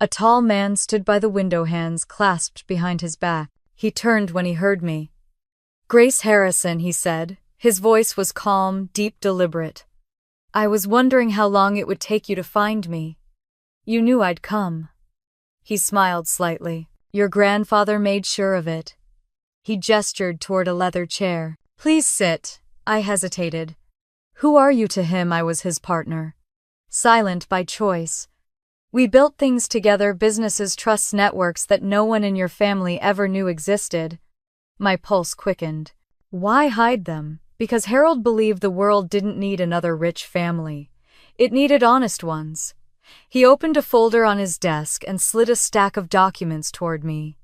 A tall man stood by the window, hands clasped behind his back. He turned when he heard me. "Grace Harrison," he said. His voice was calm, deep, deliberate. "I was wondering how long it would take you to find me. You knew I'd come." He smiled slightly. "Your grandfather made sure of it." He gestured toward a leather chair. "Please sit." I hesitated. Who are you to him? I was his partner. Silent by choice. We built things together, businesses, trusts, networks that no one in your family ever knew existed. My pulse quickened. Why hide them? Because Harold believed the world didn't need another rich family. It needed honest ones. He opened a folder on his desk and slid a stack of documents toward me.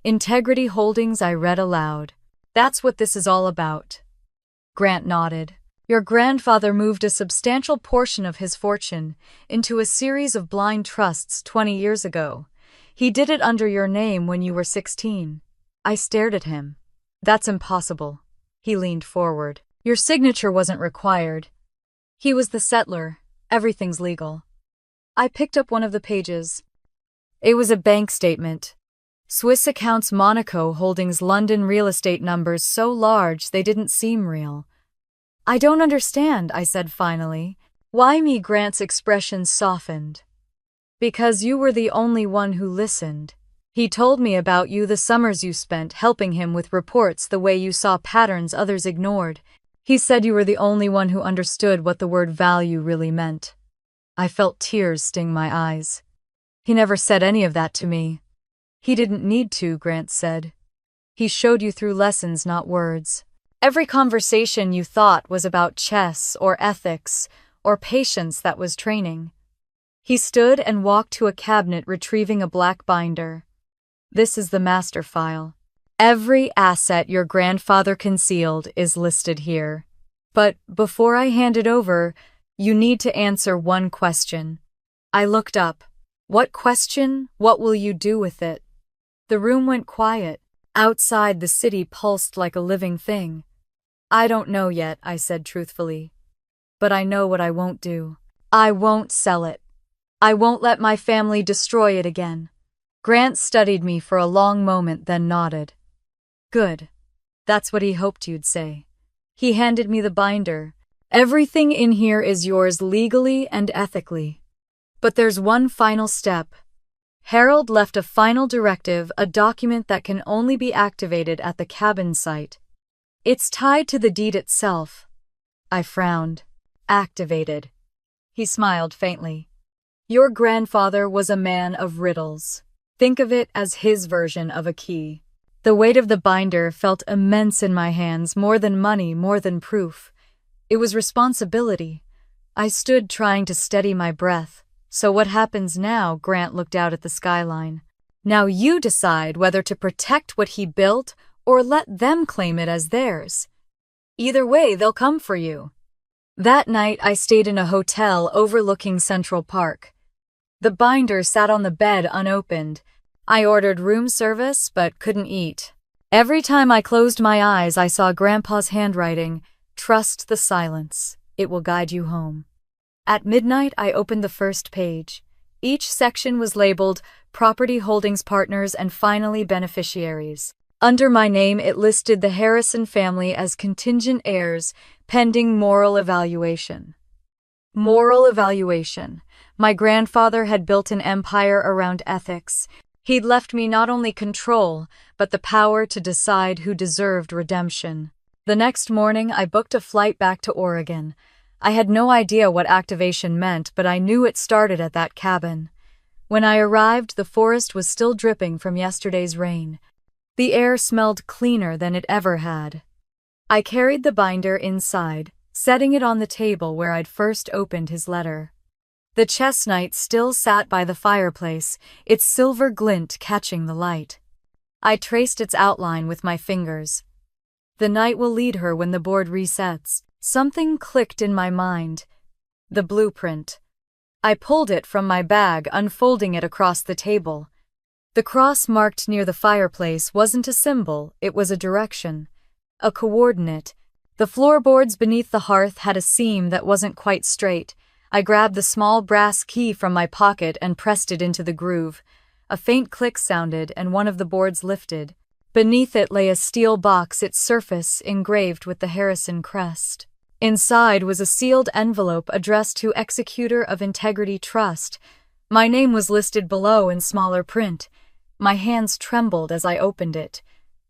Integrity Holdings, I read aloud. "That's what this is all about." Grant nodded. "Your grandfather moved a substantial portion of his fortune into a series of blind trusts 20 years ago. He did it under your name when you were 16. I stared at him. "That's impossible." He leaned forward. "Your signature wasn't required. He was the settler. Everything's legal." I picked up one of the pages. It was a bank statement. Swiss accounts, Monaco Holdings, London, real estate numbers so large they didn't seem real. "I don't understand," I said finally. "Why me?" Grant's expression softened. "Because you were the only one who listened. He told me about you, the summers you spent helping him with reports, the way you saw patterns others ignored. He said you were the only one who understood what the word value really meant." I felt tears sting my eyes. "He never said any of that to me." "He didn't need to," Grant said. "He showed you through lessons, not words. Every conversation you thought was about chess or ethics or patience, that was training." He stood and walked to a cabinet, retrieving a black binder. "This is the master file. Every asset your grandfather concealed is listed here. But before I hand it over, you need to answer one question." I looked up. "What question? What will you do with it?" The room went quiet. Outside, the city pulsed like a living thing. "I don't know yet," I said truthfully. "But I know what I won't do. I won't sell it. I won't let my family destroy it again." Grant studied me for a long moment, then nodded. "Good. That's what he hoped you'd say." He handed me the binder. "Everything in here is yours legally and ethically. But there's one final step. Harold left a final directive, a document that can only be activated at the cabin site. It's tied to the deed itself." I frowned. "Activated." He smiled faintly. "Your grandfather was a man of riddles. Think of it as his version of a key." The weight of the binder felt immense in my hands, more than money, more than proof. It was responsibility. I stood trying to steady my breath. "So what happens now?" Grant looked out at the skyline. "Now you decide whether to protect what he built or let them claim it as theirs. Either way, they'll come for you." That night, I stayed in a hotel overlooking Central Park. The binder sat on the bed unopened. I ordered room service but couldn't eat. Every time I closed my eyes, I saw Grandpa's handwriting. "Trust the silence. It will guide you home." At midnight, I opened the first page. Each section was labeled Property Holdings Partners and finally Beneficiaries. Under my name, it listed the Harrison family as contingent heirs, pending moral evaluation. Moral evaluation. My grandfather had built an empire around ethics. He'd left me not only control, but the power to decide who deserved redemption. The next morning, I booked a flight back to Oregon. I had no idea what activation meant, but I knew it started at that cabin. When I arrived, the forest was still dripping from yesterday's rain. The air smelled cleaner than it ever had. I carried the binder inside, setting it on the table where I'd first opened his letter. The chestnut still sat by the fireplace, its silver glint catching the light. I traced its outline with my fingers. The night will lead her when the board resets. Something clicked in my mind. The blueprint. I pulled it from my bag, unfolding it across the table. The cross marked near the fireplace wasn't a symbol, it was a direction. A coordinate. The floorboards beneath the hearth had a seam that wasn't quite straight. I grabbed the small brass key from my pocket and pressed it into the groove. A faint click sounded and one of the boards lifted. Beneath it lay a steel box, its surface engraved with the Harrison crest. Inside was a sealed envelope addressed to Executor of Integrity Trust. My name was listed below in smaller print. My hands trembled as I opened it.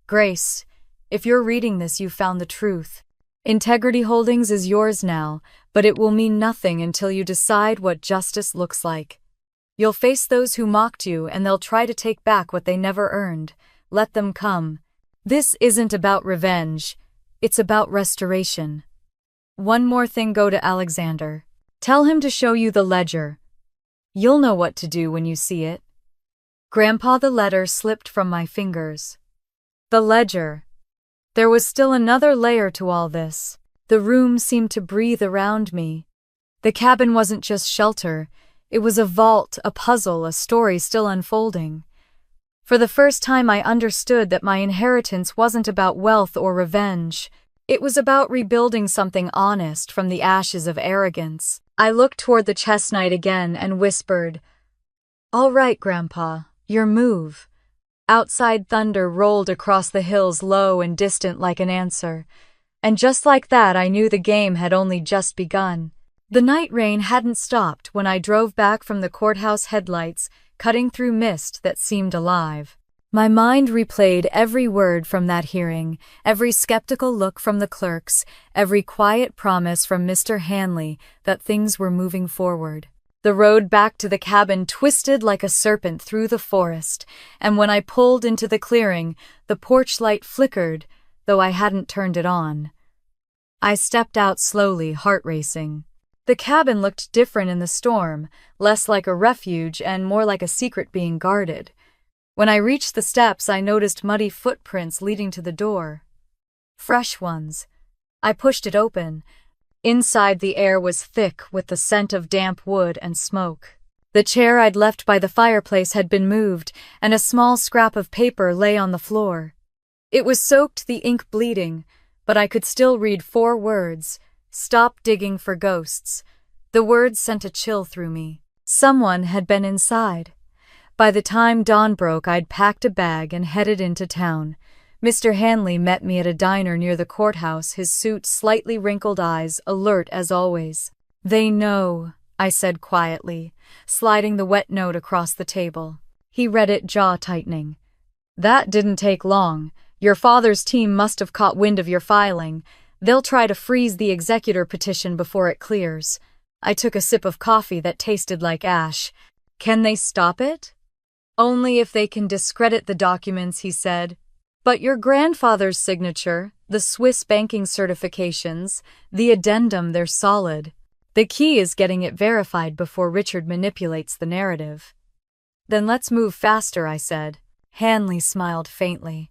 Grace, if you're reading this, you found the truth. Integrity Holdings is yours now, but it will mean nothing until you decide what justice looks like. You'll face those who mocked you, and they'll try to take back what they never earned. Let them come. This isn't about revenge. It's about restoration. One more thing, go to Alexander. Tell him to show you the ledger. You'll know what to do when you see it. Grandpa, the letter slipped from my fingers. The ledger. There was still another layer to all this. The room seemed to breathe around me. The cabin wasn't just shelter. It was a vault, a puzzle, a story still unfolding. For the first time, I understood that my inheritance wasn't about wealth or revenge. It was about rebuilding something honest from the ashes of arrogance. I looked toward the chestnut again and whispered, "All right, Grandpa, your move." Outside, thunder rolled across the hills, low and distant like an answer. And just like that, I knew the game had only just begun. The night rain hadn't stopped when I drove back from the courthouse headlights, cutting through mist that seemed alive. My mind replayed every word from that hearing, every skeptical look from the clerks, every quiet promise from Mr. Hanley that things were moving forward. The road back to the cabin twisted like a serpent through the forest, and when I pulled into the clearing, the porch light flickered, though I hadn't turned it on. I stepped out slowly, heart racing. The cabin looked different in the storm, less like a refuge and more like a secret being guarded. When I reached the steps, I noticed muddy footprints leading to the door. Fresh ones. I pushed it open. Inside, the air was thick with the scent of damp wood and smoke. The chair I'd left by the fireplace had been moved, and a small scrap of paper lay on the floor. It was soaked, the ink bleeding, but I could still read 4 words: "Stop digging for ghosts." The words sent a chill through me. Someone had been inside. By the time dawn broke, I'd packed a bag and headed into town. Mr. Hanley met me at a diner near the courthouse, his suit slightly wrinkled, eyes alert as always. "They know," I said quietly, sliding the wet note across the table. He read it, jaw tightening. "That didn't take long. Your father's team must have caught wind of your filing. They'll try to freeze the executor petition before it clears." I took a sip of coffee that tasted like ash. "Can they stop it?" "Only if they can discredit the documents," he said. "But your grandfather's signature, the Swiss banking certifications, the addendum, they're solid. The key is getting it verified before Richard manipulates the narrative." "Then let's move faster," I said. Hanley smiled faintly.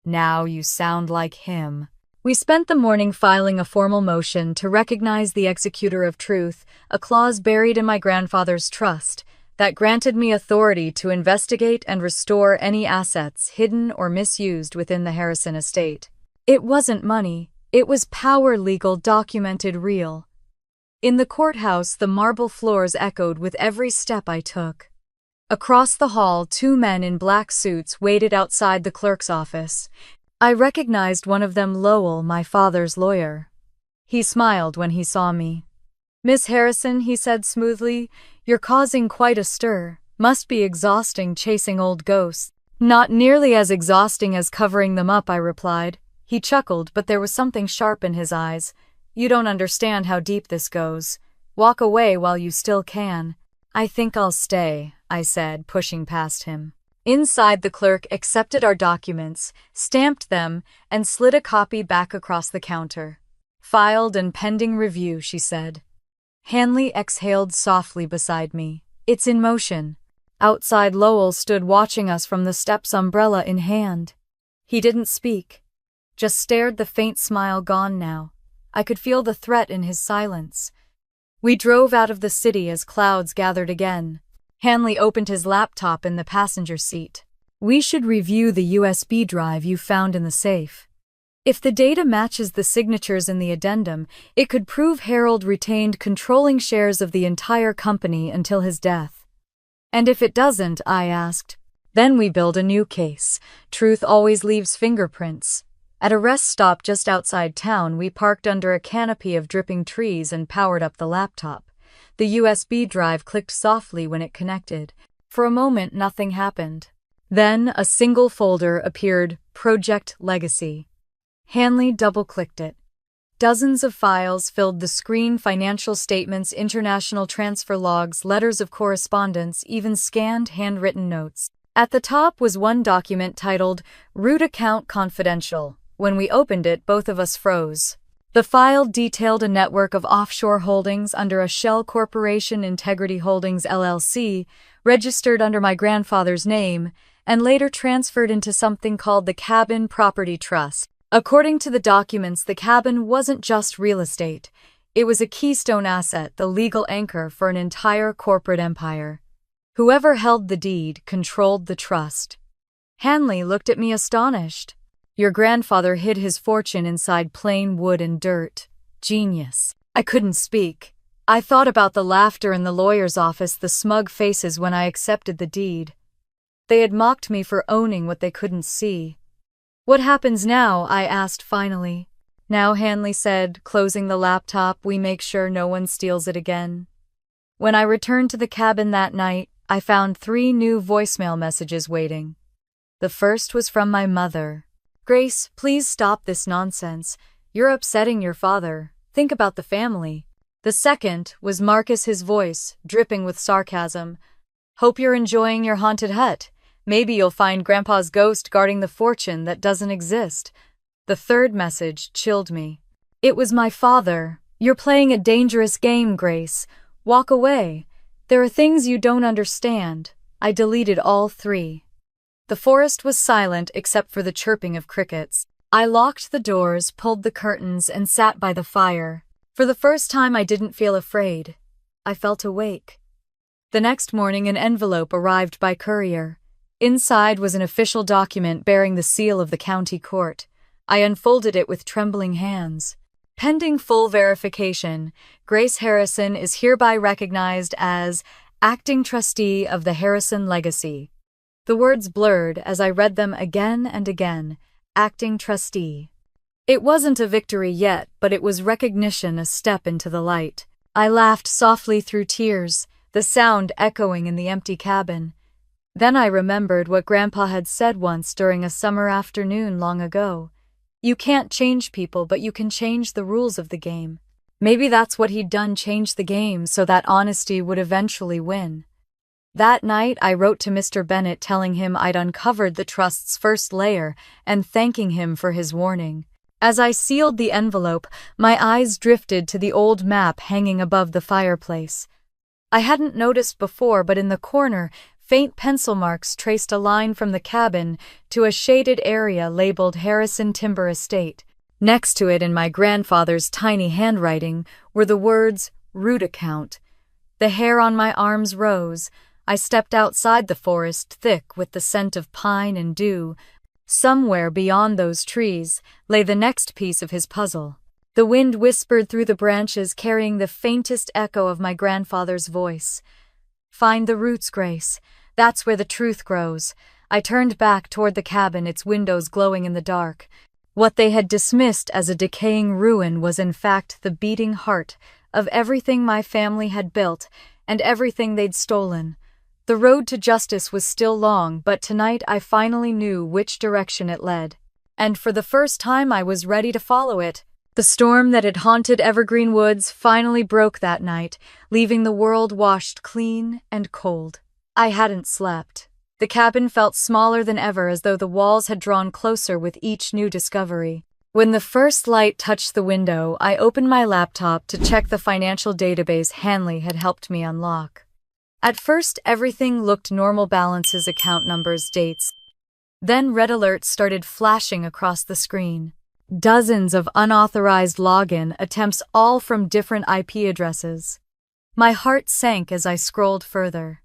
"Now you sound like him." We spent the morning filing a formal motion to recognize the executor of truth, a clause buried in my grandfather's trust that granted me authority to investigate and restore any assets hidden or misused within the Harrison estate. It wasn't money, it was power, legal, documented, real. In the courthouse, the marble floors echoed with every step I took. Across the hall, 2 men in black suits waited outside the clerk's office. I recognized one of them, Lowell, my father's lawyer. He smiled when he saw me. "Miss Harrison," he said smoothly, "you're causing quite a stir. Must be exhausting chasing old ghosts." "Not nearly as exhausting as covering them up," I replied. He chuckled, but there was something sharp in his eyes. You don't understand how deep this goes. Walk away while you still can. I think I'll stay, I said, pushing past him. Inside, the clerk accepted our documents, stamped them, and slid a copy back across the counter. Filed and pending review, she said. Hanley exhaled softly beside me. It's in motion. Outside, Lowell stood watching us from the steps, umbrella in hand. He didn't speak, just stared, the faint smile gone now. I could feel the threat in his silence. We drove out of the city as clouds gathered again. Hanley opened his laptop in the passenger seat. We should review the USB drive you found in the safe. If the data matches the signatures in the addendum, it could prove Harold retained controlling shares of the entire company until his death. And if it doesn't, I asked, then we build a new case. Truth always leaves fingerprints. At a rest stop just outside town, we parked under a canopy of dripping trees and powered up the laptop. The USB drive clicked softly when it connected. For a moment, nothing happened. Then a single folder appeared, Project Legacy. Hanley double-clicked it. Dozens of files filled the screen, financial statements, international transfer logs, letters of correspondence, even scanned handwritten notes. At the top was one document titled, Root Account Confidential. When we opened it, both of us froze. The file detailed a network of offshore holdings under a shell corporation, Integrity Holdings LLC, registered under my grandfather's name, and later transferred into something called the Cabin Property Trust. According to the documents, the cabin wasn't just real estate. It was a keystone asset, the legal anchor for an entire corporate empire. Whoever held the deed controlled the trust. Hanley looked at me astonished. Your grandfather hid his fortune inside plain wood and dirt. Genius. I couldn't speak. I thought about the laughter in the lawyer's office, the smug faces when I accepted the deed. They had mocked me for owning what they couldn't see. What happens now? I asked finally. Now, Hanley said, closing the laptop, we make sure no one steals it again. When I returned to the cabin that night, I found 3 new voicemail messages waiting. The first was from my mother. Grace, please stop this nonsense. You're upsetting your father. Think about the family. The second was Marcus, his voice, dripping with sarcasm. Hope you're enjoying your haunted hut. Maybe you'll find Grandpa's ghost guarding the fortune that doesn't exist. The third message chilled me. It was my father. You're playing a dangerous game, Grace. Walk away. There are things you don't understand. I deleted all 3. The forest was silent except for the chirping of crickets. I locked the doors, pulled the curtains, and sat by the fire. For the first time, I didn't feel afraid. I felt awake. The next morning, an envelope arrived by courier. Inside was an official document bearing the seal of the county court. I unfolded it with trembling hands. Pending full verification, Grace Harrison is hereby recognized as acting trustee of the Harrison legacy. The words blurred as I read them again and again. Acting trustee. It wasn't a victory yet, but it was recognition, a step into the light. I laughed softly through tears, the sound echoing in the empty cabin. Then I remembered what Grandpa had said once during a summer afternoon long ago. You can't change people, but you can change the rules of the game. Maybe that's what he'd done, changed the game so that honesty would eventually win. That night, I wrote to Mr. Bennett telling him I'd uncovered the trust's first layer and thanking him for his warning. As I sealed the envelope, my eyes drifted to the old map hanging above the fireplace. I hadn't noticed before, but in the corner, faint pencil marks traced a line from the cabin to a shaded area labeled Harrison Timber Estate. Next to it, in my grandfather's tiny handwriting, were the words, Root Account. The hair on my arms rose. I stepped outside the forest, thick with the scent of pine and dew. Somewhere beyond those trees lay the next piece of his puzzle. The wind whispered through the branches, carrying the faintest echo of my grandfather's voice. Find the roots, Grace. That's where the truth grows. I turned back toward the cabin, its windows glowing in the dark. What they had dismissed as a decaying ruin was in fact the beating heart of everything my family had built and everything they'd stolen. The road to justice was still long, but tonight I finally knew which direction it led. And for the first time I was ready to follow it. The storm that had haunted Evergreen Woods finally broke that night, leaving the world washed clean and cold. I hadn't slept. The cabin felt smaller than ever, as though the walls had drawn closer with each new discovery. When the first light touched the window, I opened my laptop to check the financial database Hanley had helped me unlock. At first, everything looked normal: balances, account numbers, dates. Then red alerts started flashing across the screen. Dozens of unauthorized login attempts, all from different IP addresses. My heart sank as I scrolled further.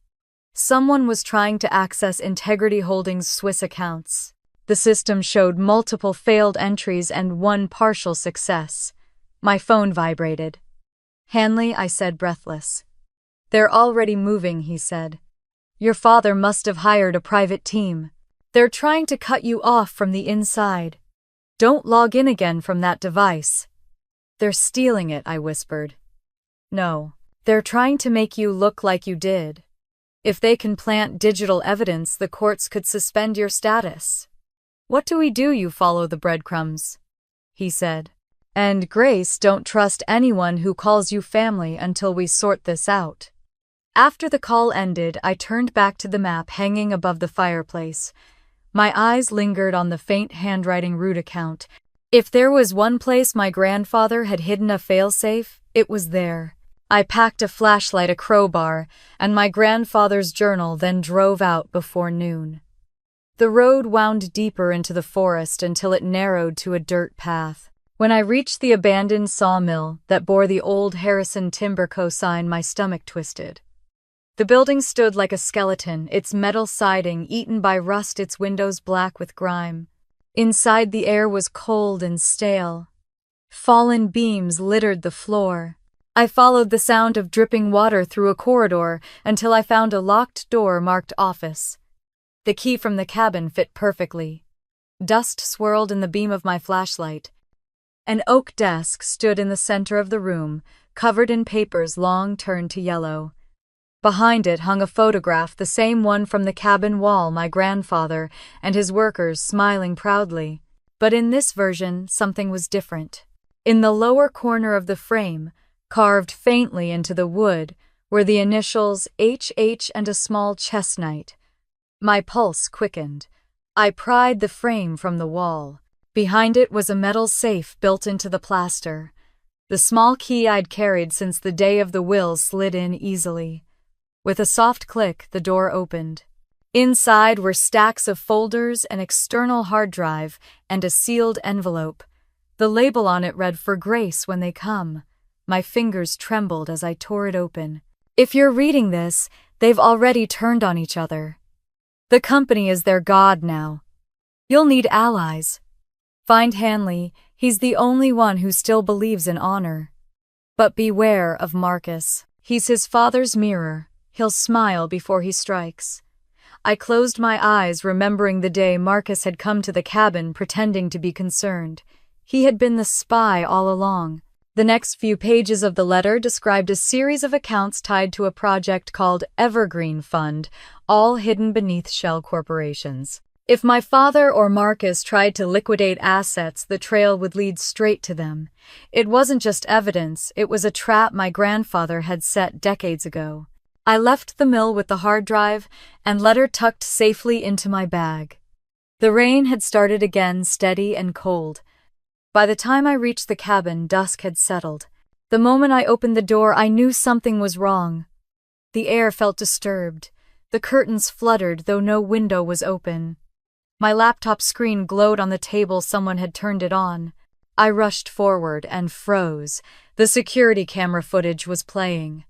Someone was trying to access Integrity Holdings' Swiss accounts. The system showed multiple failed entries and one partial success. My phone vibrated. "Hanley," I said, breathless. "They're already moving," he said. "Your father must have hired a private team. They're trying to cut you off from the inside. Don't log in again from that device." "They're stealing it," I whispered. "No, they're trying to make you look like you did. If they can plant digital evidence, the courts could suspend your status." "What do we do?" "You follow the breadcrumbs," he said. "And Grace, don't trust anyone who calls you family until we sort this out." After the call ended, I turned back to the map hanging above the fireplace. My eyes lingered on the faint handwriting root account. If there was one place my grandfather had hidden a failsafe, it was there. I packed a flashlight, a crowbar, and my grandfather's journal, then drove out before noon. The road wound deeper into the forest until it narrowed to a dirt path. When I reached the abandoned sawmill that bore the old Harrison Timber Co. sign, my stomach twisted. The building stood like a skeleton, its metal siding eaten by rust, its windows black with grime. Inside, the air was cold and stale. Fallen beams littered the floor. I followed the sound of dripping water through a corridor until I found a locked door marked "Office." The key from the cabin fit perfectly. Dust swirled in the beam of my flashlight. An oak desk stood in the center of the room, covered in papers long turned to yellow. Behind it hung a photograph, the same one from the cabin wall, my grandfather and his workers smiling proudly. But in this version, something was different. In the lower corner of the frame, carved faintly into the wood, were the initials HH and a small chess knight. My pulse quickened. I pried the frame from the wall. Behind it was a metal safe built into the plaster. The small key I'd carried since the day of the will slid in easily. With a soft click, the door opened. Inside were stacks of folders, an external hard drive, and a sealed envelope. The label on it read, "For Grace when they come." My fingers trembled as I tore it open. If you're reading this, they've already turned on each other. The company is their god now. You'll need allies. Find Hanley, he's the only one who still believes in honor. But beware of Marcus. He's his father's mirror. He'll smile before he strikes. I closed my eyes, remembering the day Marcus had come to the cabin pretending to be concerned. He had been the spy all along. The next few pages of the letter described a series of accounts tied to a project called Evergreen Fund, all hidden beneath shell corporations. If my father or Marcus tried to liquidate assets, the trail would lead straight to them. It wasn't just evidence, it was a trap my grandfather had set decades ago. I left the mill with the hard drive and letter tucked safely into my bag. The rain had started again, steady and cold. By the time I reached the cabin, dusk had settled. The moment I opened the door, I knew something was wrong. The air felt disturbed. The curtains fluttered, though no window was open. My laptop screen glowed on the table. Someone had turned it on. I rushed forward and froze. The security camera footage was playing.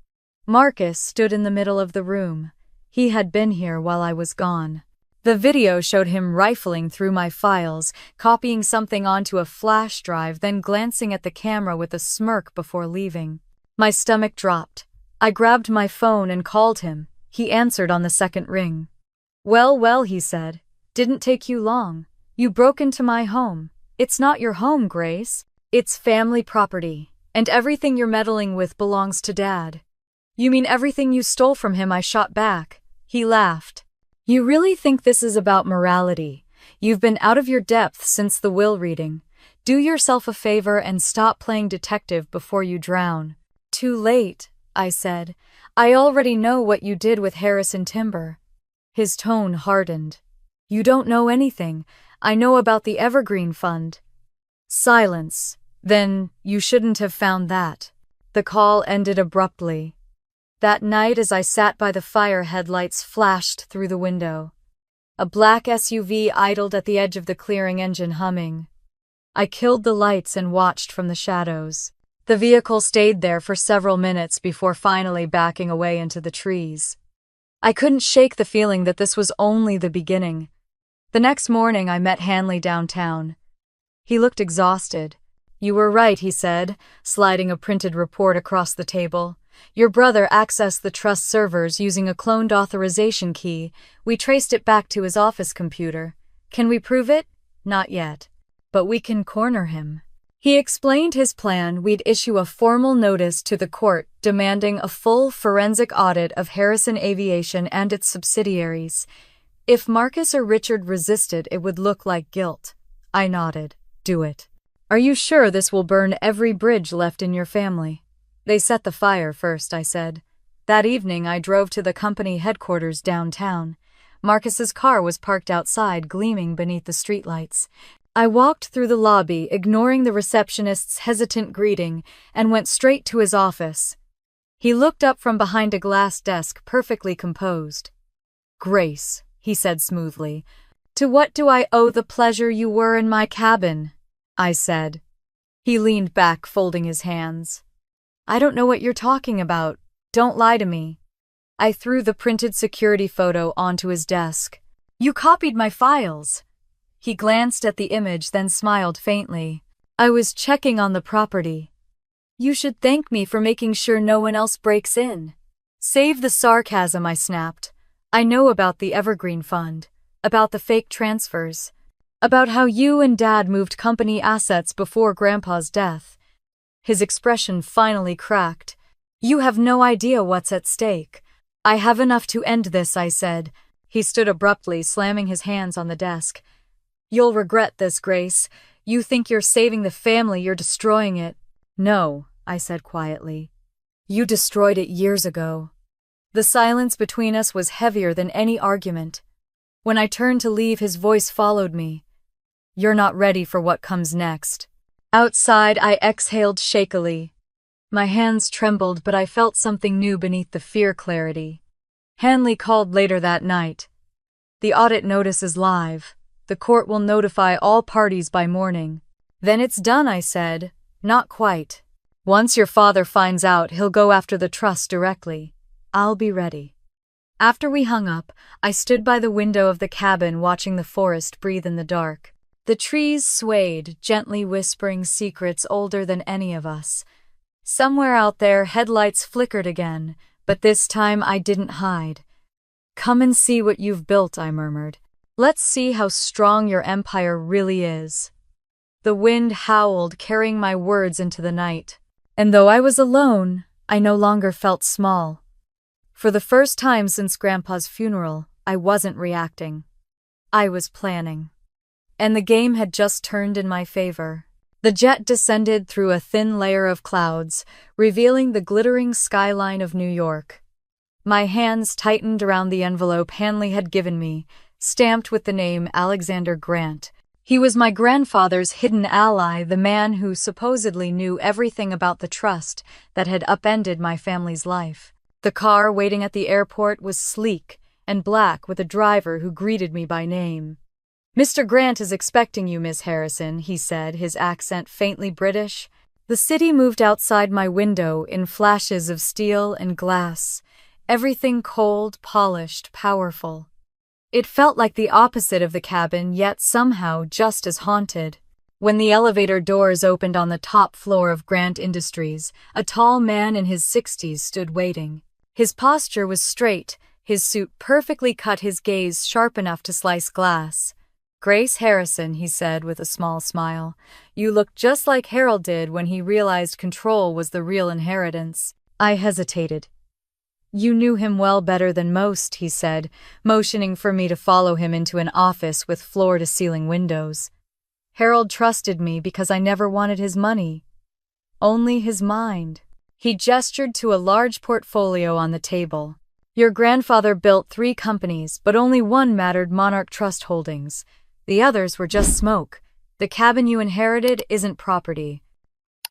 Marcus stood in the middle of the room. He had been here while I was gone. The video showed him rifling through my files, copying something onto a flash drive, then glancing at the camera with a smirk before leaving. My stomach dropped. I grabbed my phone and called him. He answered on the second ring. Well, he said. "Didn't take you long. You broke into my home. It's not your home, Grace. It's family property, and everything you're meddling with belongs to Dad." "You mean everything you stole from him?" I shot back. He laughed. "You really think this is about morality? You've been out of your depth since the will reading. Do yourself a favor and stop playing detective before you drown." "Too late," I said. "I already know what you did with Harrison Timber." His tone hardened. "You don't know anything. I know about the Evergreen Fund." Silence. "Then you shouldn't have found that." The call ended abruptly. That night, as I sat by the fire, headlights flashed through the window. A black SUV idled at the edge of the clearing, engine humming. I killed the lights and watched from the shadows. The vehicle stayed there for several minutes before finally backing away into the trees. I couldn't shake the feeling that this was only the beginning. The next morning, I met Hanley downtown. He looked exhausted. "You were right," he said, sliding a printed report across the table. "Your brother accessed the trust servers using a cloned authorization key. We traced it back to his office computer. Can we prove it? Not yet. But we can corner him." He explained his plan. We'd issue a formal notice to the court demanding a full forensic audit of Harrison Aviation and its subsidiaries. If Marcus or Richard resisted, it would look like guilt. I nodded. "Do it." "Are you sure this will burn every bridge left in your family?" "They set the fire first," I said. That evening, I drove to the company headquarters downtown. Marcus's car was parked outside, gleaming beneath the streetlights. I walked through the lobby, ignoring the receptionist's hesitant greeting, and went straight to his office. He looked up from behind a glass desk, perfectly composed. "Grace," he said smoothly, "to what do I owe the pleasure you were in my cabin?" I said. He leaned back, folding his hands. "I don't know what you're talking about. Don't lie to me." I threw the printed security photo onto his desk. "You copied my files." He glanced at the image, then smiled faintly. "I was checking on the property." "You should thank me for making sure no one else breaks in." "Save the sarcasm," I snapped. "I know about the Evergreen Fund, about the fake transfers, about how you and Dad moved company assets before Grandpa's death." His expression finally cracked. "You have no idea what's at stake." "I have enough to end this," I said. He stood abruptly, slamming his hands on the desk. "You'll regret this, Grace. You think you're saving the family, you're destroying it." "No," I said quietly. "You destroyed it years ago." The silence between us was heavier than any argument. When I turned to leave, his voice followed me. "You're not ready for what comes next." Outside, I exhaled shakily. My hands trembled, but I felt something new beneath the fear clarity. Hanley called later that night. "The audit notice is live. The court will notify all parties by morning." "Then it's done," I said. "Not quite. Once your father finds out, he'll go after the trust directly. I'll be ready." After we hung up, I stood by the window of the cabin, watching the forest breathe in the dark. The trees swayed, gently whispering secrets older than any of us. Somewhere out there, headlights flickered again, but this time I didn't hide. "Come and see what you've built," I murmured. "Let's see how strong your empire really is." The wind howled, carrying my words into the night. And though I was alone, I no longer felt small. For the first time since Grandpa's funeral, I wasn't reacting. I was planning. And the game had just turned in my favor. The jet descended through a thin layer of clouds, revealing the glittering skyline of New York. My hands tightened around the envelope Hanley had given me, stamped with the name Alexander Grant. He was my grandfather's hidden ally, the man who supposedly knew everything about the trust that had upended my family's life. The car waiting at the airport was sleek and black, with a driver who greeted me by name. "Mr. Grant is expecting you, Miss Harrison," he said, his accent faintly British. The city moved outside my window in flashes of steel and glass, everything cold, polished, powerful. It felt like the opposite of the cabin, yet somehow just as haunted. When the elevator doors opened on the top floor of Grant Industries, a tall man in his 60s stood waiting. His posture was straight, his suit perfectly cut, his gaze sharp enough to slice glass. "Grace Harrison," he said with a small smile. "You look just like Harold did when he realized control was the real inheritance." I hesitated. You knew him well better than most, he said, motioning for me to follow him into an office with floor-to-ceiling windows. Harold trusted me because I never wanted his money, only his mind. He gestured to a large portfolio on the table. Your grandfather built 3 companies, but only one mattered: Monarch Trust Holdings. The others were just smoke. The cabin you inherited isn't property.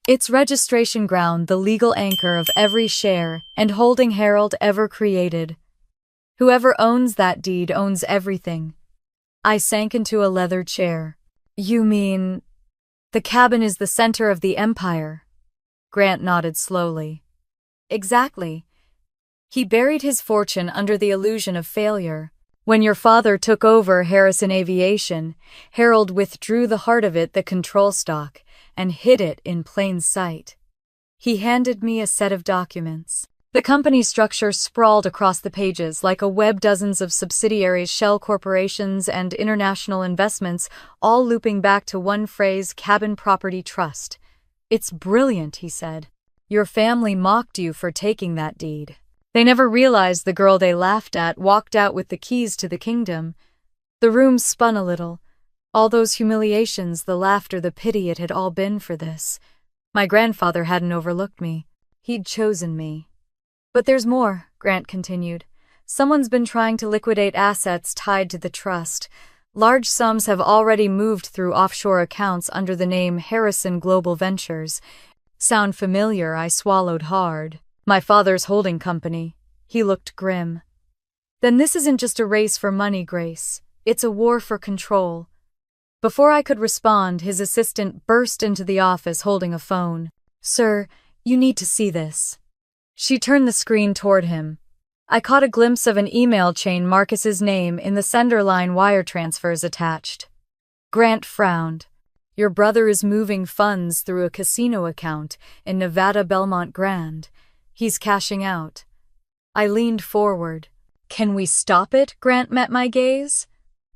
It's registration ground, the legal anchor of every share and holding Harold ever created. Whoever owns that deed owns everything. I sank into a leather chair. You mean the cabin is the center of the empire? Grant nodded slowly. Exactly. He buried his fortune under the illusion of failure. When your father took over Harrison Aviation, Harold withdrew the heart of it, the control stock, and hid it in plain sight. He handed me a set of documents. The company structure sprawled across the pages like a web, dozens of subsidiaries, shell corporations, and international investments, all looping back to one phrase: Cabin Property Trust. It's brilliant, he said. Your family mocked you for taking that deed. They never realized the girl they laughed at walked out with the keys to the kingdom. The room spun a little. All those humiliations, the laughter, the pity, it had all been for this. My grandfather hadn't overlooked me. He'd chosen me. But there's more, Grant continued. Someone's been trying to liquidate assets tied to the trust. Large sums have already moved through offshore accounts under the name Harrison Global Ventures. Sound familiar? I swallowed hard. My father's holding company. He looked grim. Then this isn't just a race for money, Grace. It's a war for control. Before I could respond, his assistant burst into the office holding a phone. Sir, you need to see this. She turned the screen toward him. I caught a glimpse of an email chain, Marcus's name in the sender line, wire transfers attached. Grant frowned. Your brother is moving funds through a casino account in Nevada Belmont Grand. He's cashing out. I leaned forward. Can we stop it? Grant met my gaze.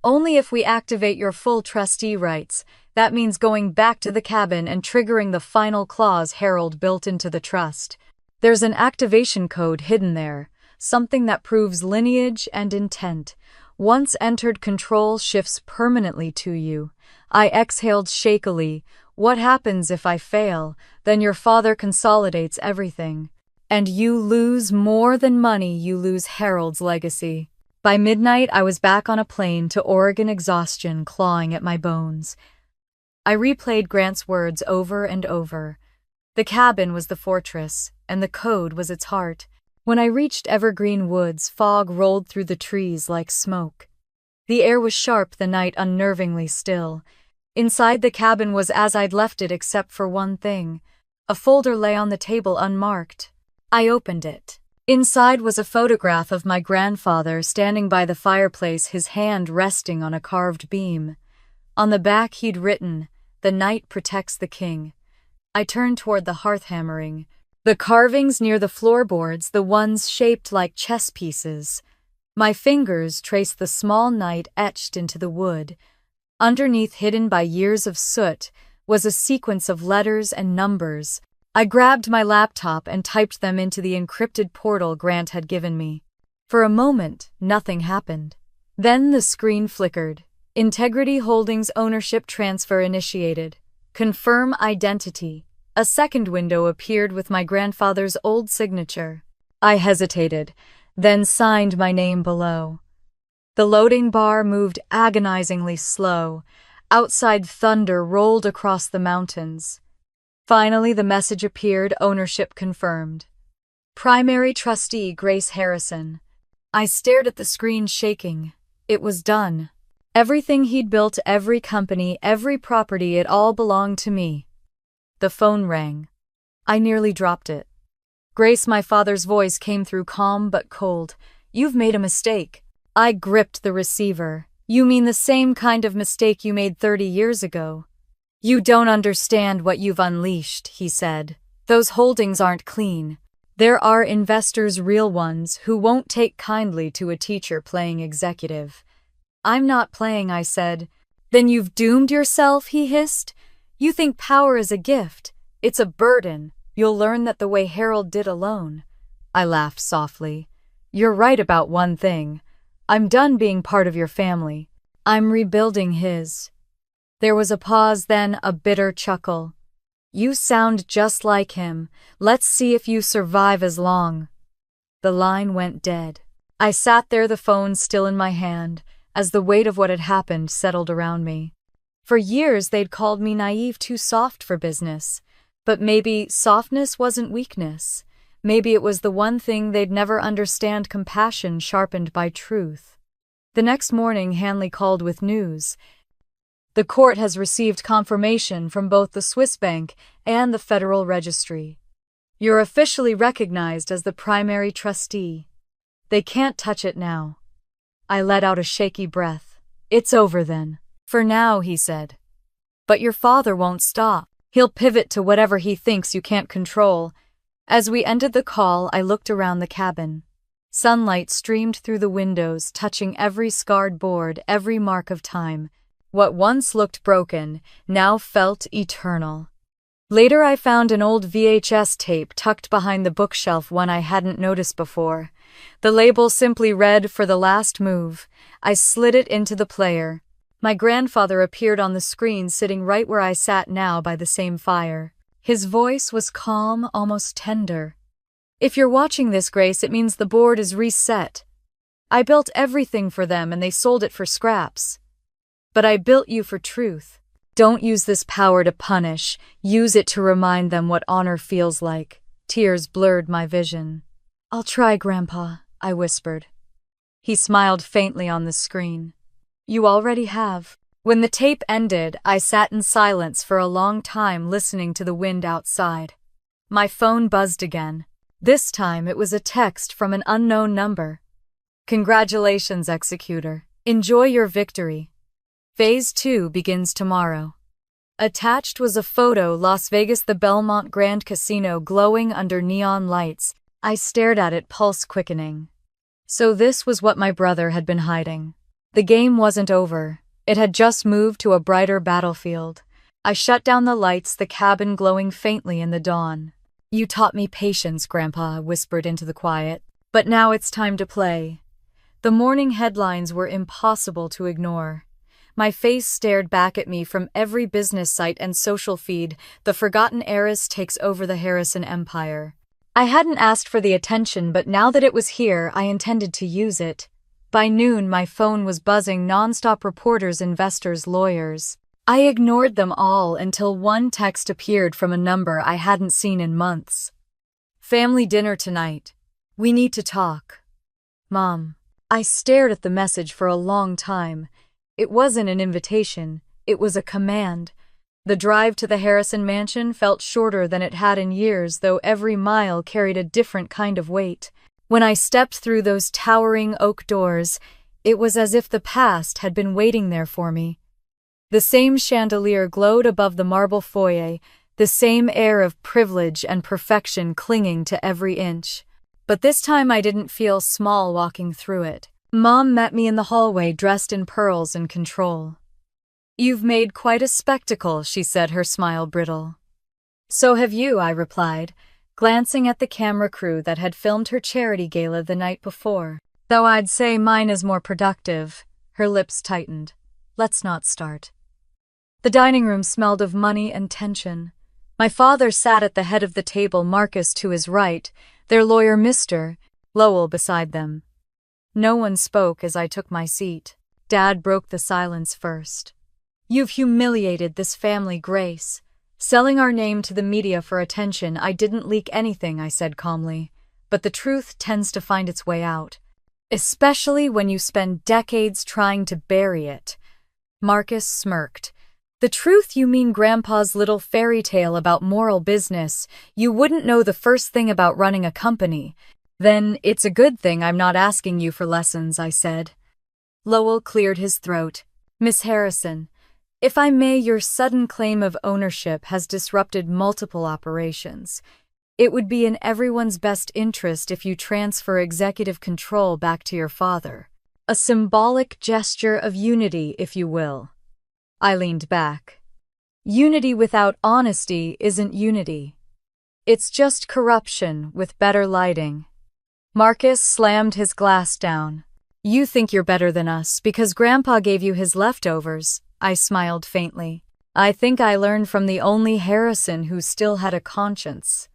Only if we activate your full trustee rights. That means going back to the cabin and triggering the final clause Harold built into the trust. There's an activation code hidden there, something that proves lineage and intent. Once entered, control shifts permanently to you. I exhaled shakily. What happens if I fail? Then your father consolidates everything. And you lose more than money, you lose Harold's legacy. By midnight, I was back on a plane to Oregon, exhaustion clawing at my bones. I replayed Grant's words over and over. The cabin was the fortress, and the code was its heart. When I reached Evergreen Woods, fog rolled through the trees like smoke. The air was sharp, the night unnervingly still. Inside the cabin was as I'd left it, except for one thing. A folder lay on the table unmarked. I opened it. Inside was a photograph of my grandfather standing by the fireplace, his hand resting on a carved beam. On the back he'd written, "The night protects the king." I turned toward the hearth, hammering. The carvings near the floorboards, the ones shaped like chess pieces. My fingers traced the small knight etched into the wood. Underneath, hidden by years of soot, was a sequence of letters and numbers. I grabbed my laptop and typed them into the encrypted portal Grant had given me. For a moment, nothing happened. Then the screen flickered. Integrity Holdings ownership transfer initiated. Confirm identity. A second window appeared with my grandfather's old signature. I hesitated, then signed my name below. The loading bar moved agonizingly slow. Outside, thunder rolled across the mountains. Finally, the message appeared: ownership confirmed. Primary trustee Grace Harrison. I stared at the screen, shaking. It was done. Everything he'd built, every company, every property, it all belonged to me. The phone rang. I nearly dropped it. Grace, my father's voice came through, calm but cold. You've made a mistake. I gripped the receiver. You mean the same kind of mistake you made 30 years ago? You don't understand what you've unleashed, he said. Those holdings aren't clean. There are investors, real ones, who won't take kindly to a teacher playing executive. I'm not playing, I said. Then you've doomed yourself, he hissed. You think power is a gift. It's a burden. You'll learn that the way Harold did alone. I laughed softly. You're right about one thing. I'm done being part of your family. I'm rebuilding his. There was a pause, then a bitter chuckle. You sound just like him. Let's see if you survive as long. The line went dead. I sat there, the phone still in my hand, as the weight of what had happened settled around me. For years they'd called me naive, too soft for business. But maybe softness wasn't weakness. Maybe it was the one thing they'd never understand: compassion sharpened by truth. The next morning Hanley called with news. The court has received confirmation from both the Swiss bank and the Federal Registry. You're officially recognized as the primary trustee. They can't touch it now. I let out a shaky breath. It's over then. For now, he said. But your father won't stop. He'll pivot to whatever he thinks you can't control. As we ended the call, I looked around the cabin. Sunlight streamed through the windows, touching every scarred board, every mark of time. What once looked broken now felt eternal. Later I found an old VHS tape tucked behind the bookshelf, one I hadn't noticed before. The label simply read, "For the Last Move." I slid it into the player. My grandfather appeared on the screen, sitting right where I sat now by the same fire. His voice was calm, almost tender. "If you're watching this, Grace, it means the board is reset. I built everything for them and they sold it for scraps. But I built you for truth. Don't use this power to punish. Use it to remind them what honor feels like." Tears blurred my vision. "I'll try, Grandpa," I whispered. He smiled faintly on the screen. "You already have." When the tape ended, I sat in silence for a long time, listening to the wind outside. My phone buzzed again. This time it was a text from an unknown number. "Congratulations, executor. Enjoy your victory. Phase 2 begins tomorrow." Attached was a photo, Las Vegas, the Belmont Grand Casino glowing under neon lights. I stared at it, pulse quickening. So this was what my brother had been hiding. The game wasn't over. It had just moved to a brighter battlefield. I shut down the lights, the cabin glowing faintly in the dawn. "You taught me patience, Grandpa," I whispered into the quiet. "But now it's time to play." The morning headlines were impossible to ignore. My face stared back at me from every business site and social feed. "The forgotten heiress takes over the Harrison empire." I hadn't asked for the attention, but now that it was here, I intended to use it. By noon, my phone was buzzing, nonstop: reporters, investors, lawyers. I ignored them all until one text appeared from a number I hadn't seen in months. "Family dinner tonight. We need to talk." "Mom." I stared at the message for a long time. It wasn't an invitation, it was a command. The drive to the Harrison mansion felt shorter than it had in years, though every mile carried a different kind of weight. When I stepped through those towering oak doors, it was as if the past had been waiting there for me. The same chandelier glowed above the marble foyer, the same air of privilege and perfection clinging to every inch. But this time I didn't feel small walking through it. Mom met me in the hallway, dressed in pearls and control. "You've made quite a spectacle," she said, her smile brittle. "So have you," I replied, glancing at the camera crew that had filmed her charity gala the night before. "Though I'd say mine is more productive." Her lips tightened. "Let's not start." The dining room smelled of money and tension. My father sat at the head of the table, Marcus to his right, their lawyer Mr. Lowell beside them. No one spoke as I took my seat. Dad broke the silence first. "You've humiliated this family, Grace. Selling our name to the media for attention." "I didn't leak anything," I said calmly. "But the truth tends to find its way out. Especially when you spend decades trying to bury it." Marcus smirked. "The truth? You mean Grandpa's little fairy tale about moral business? You wouldn't know the first thing about running a company." "Then it's a good thing I'm not asking you for lessons," I said. Lowell cleared his throat. "Miss Harrison, if I may, your sudden claim of ownership has disrupted multiple operations. It would be in everyone's best interest if you transfer executive control back to your father. A symbolic gesture of unity, if you will." I leaned back. "Unity without honesty isn't unity. It's just corruption with better lighting." Marcus slammed his glass down. You think you're better than us because Grandpa gave you his leftovers, I smiled faintly. I think I learned from the only Harrison who still had a conscience.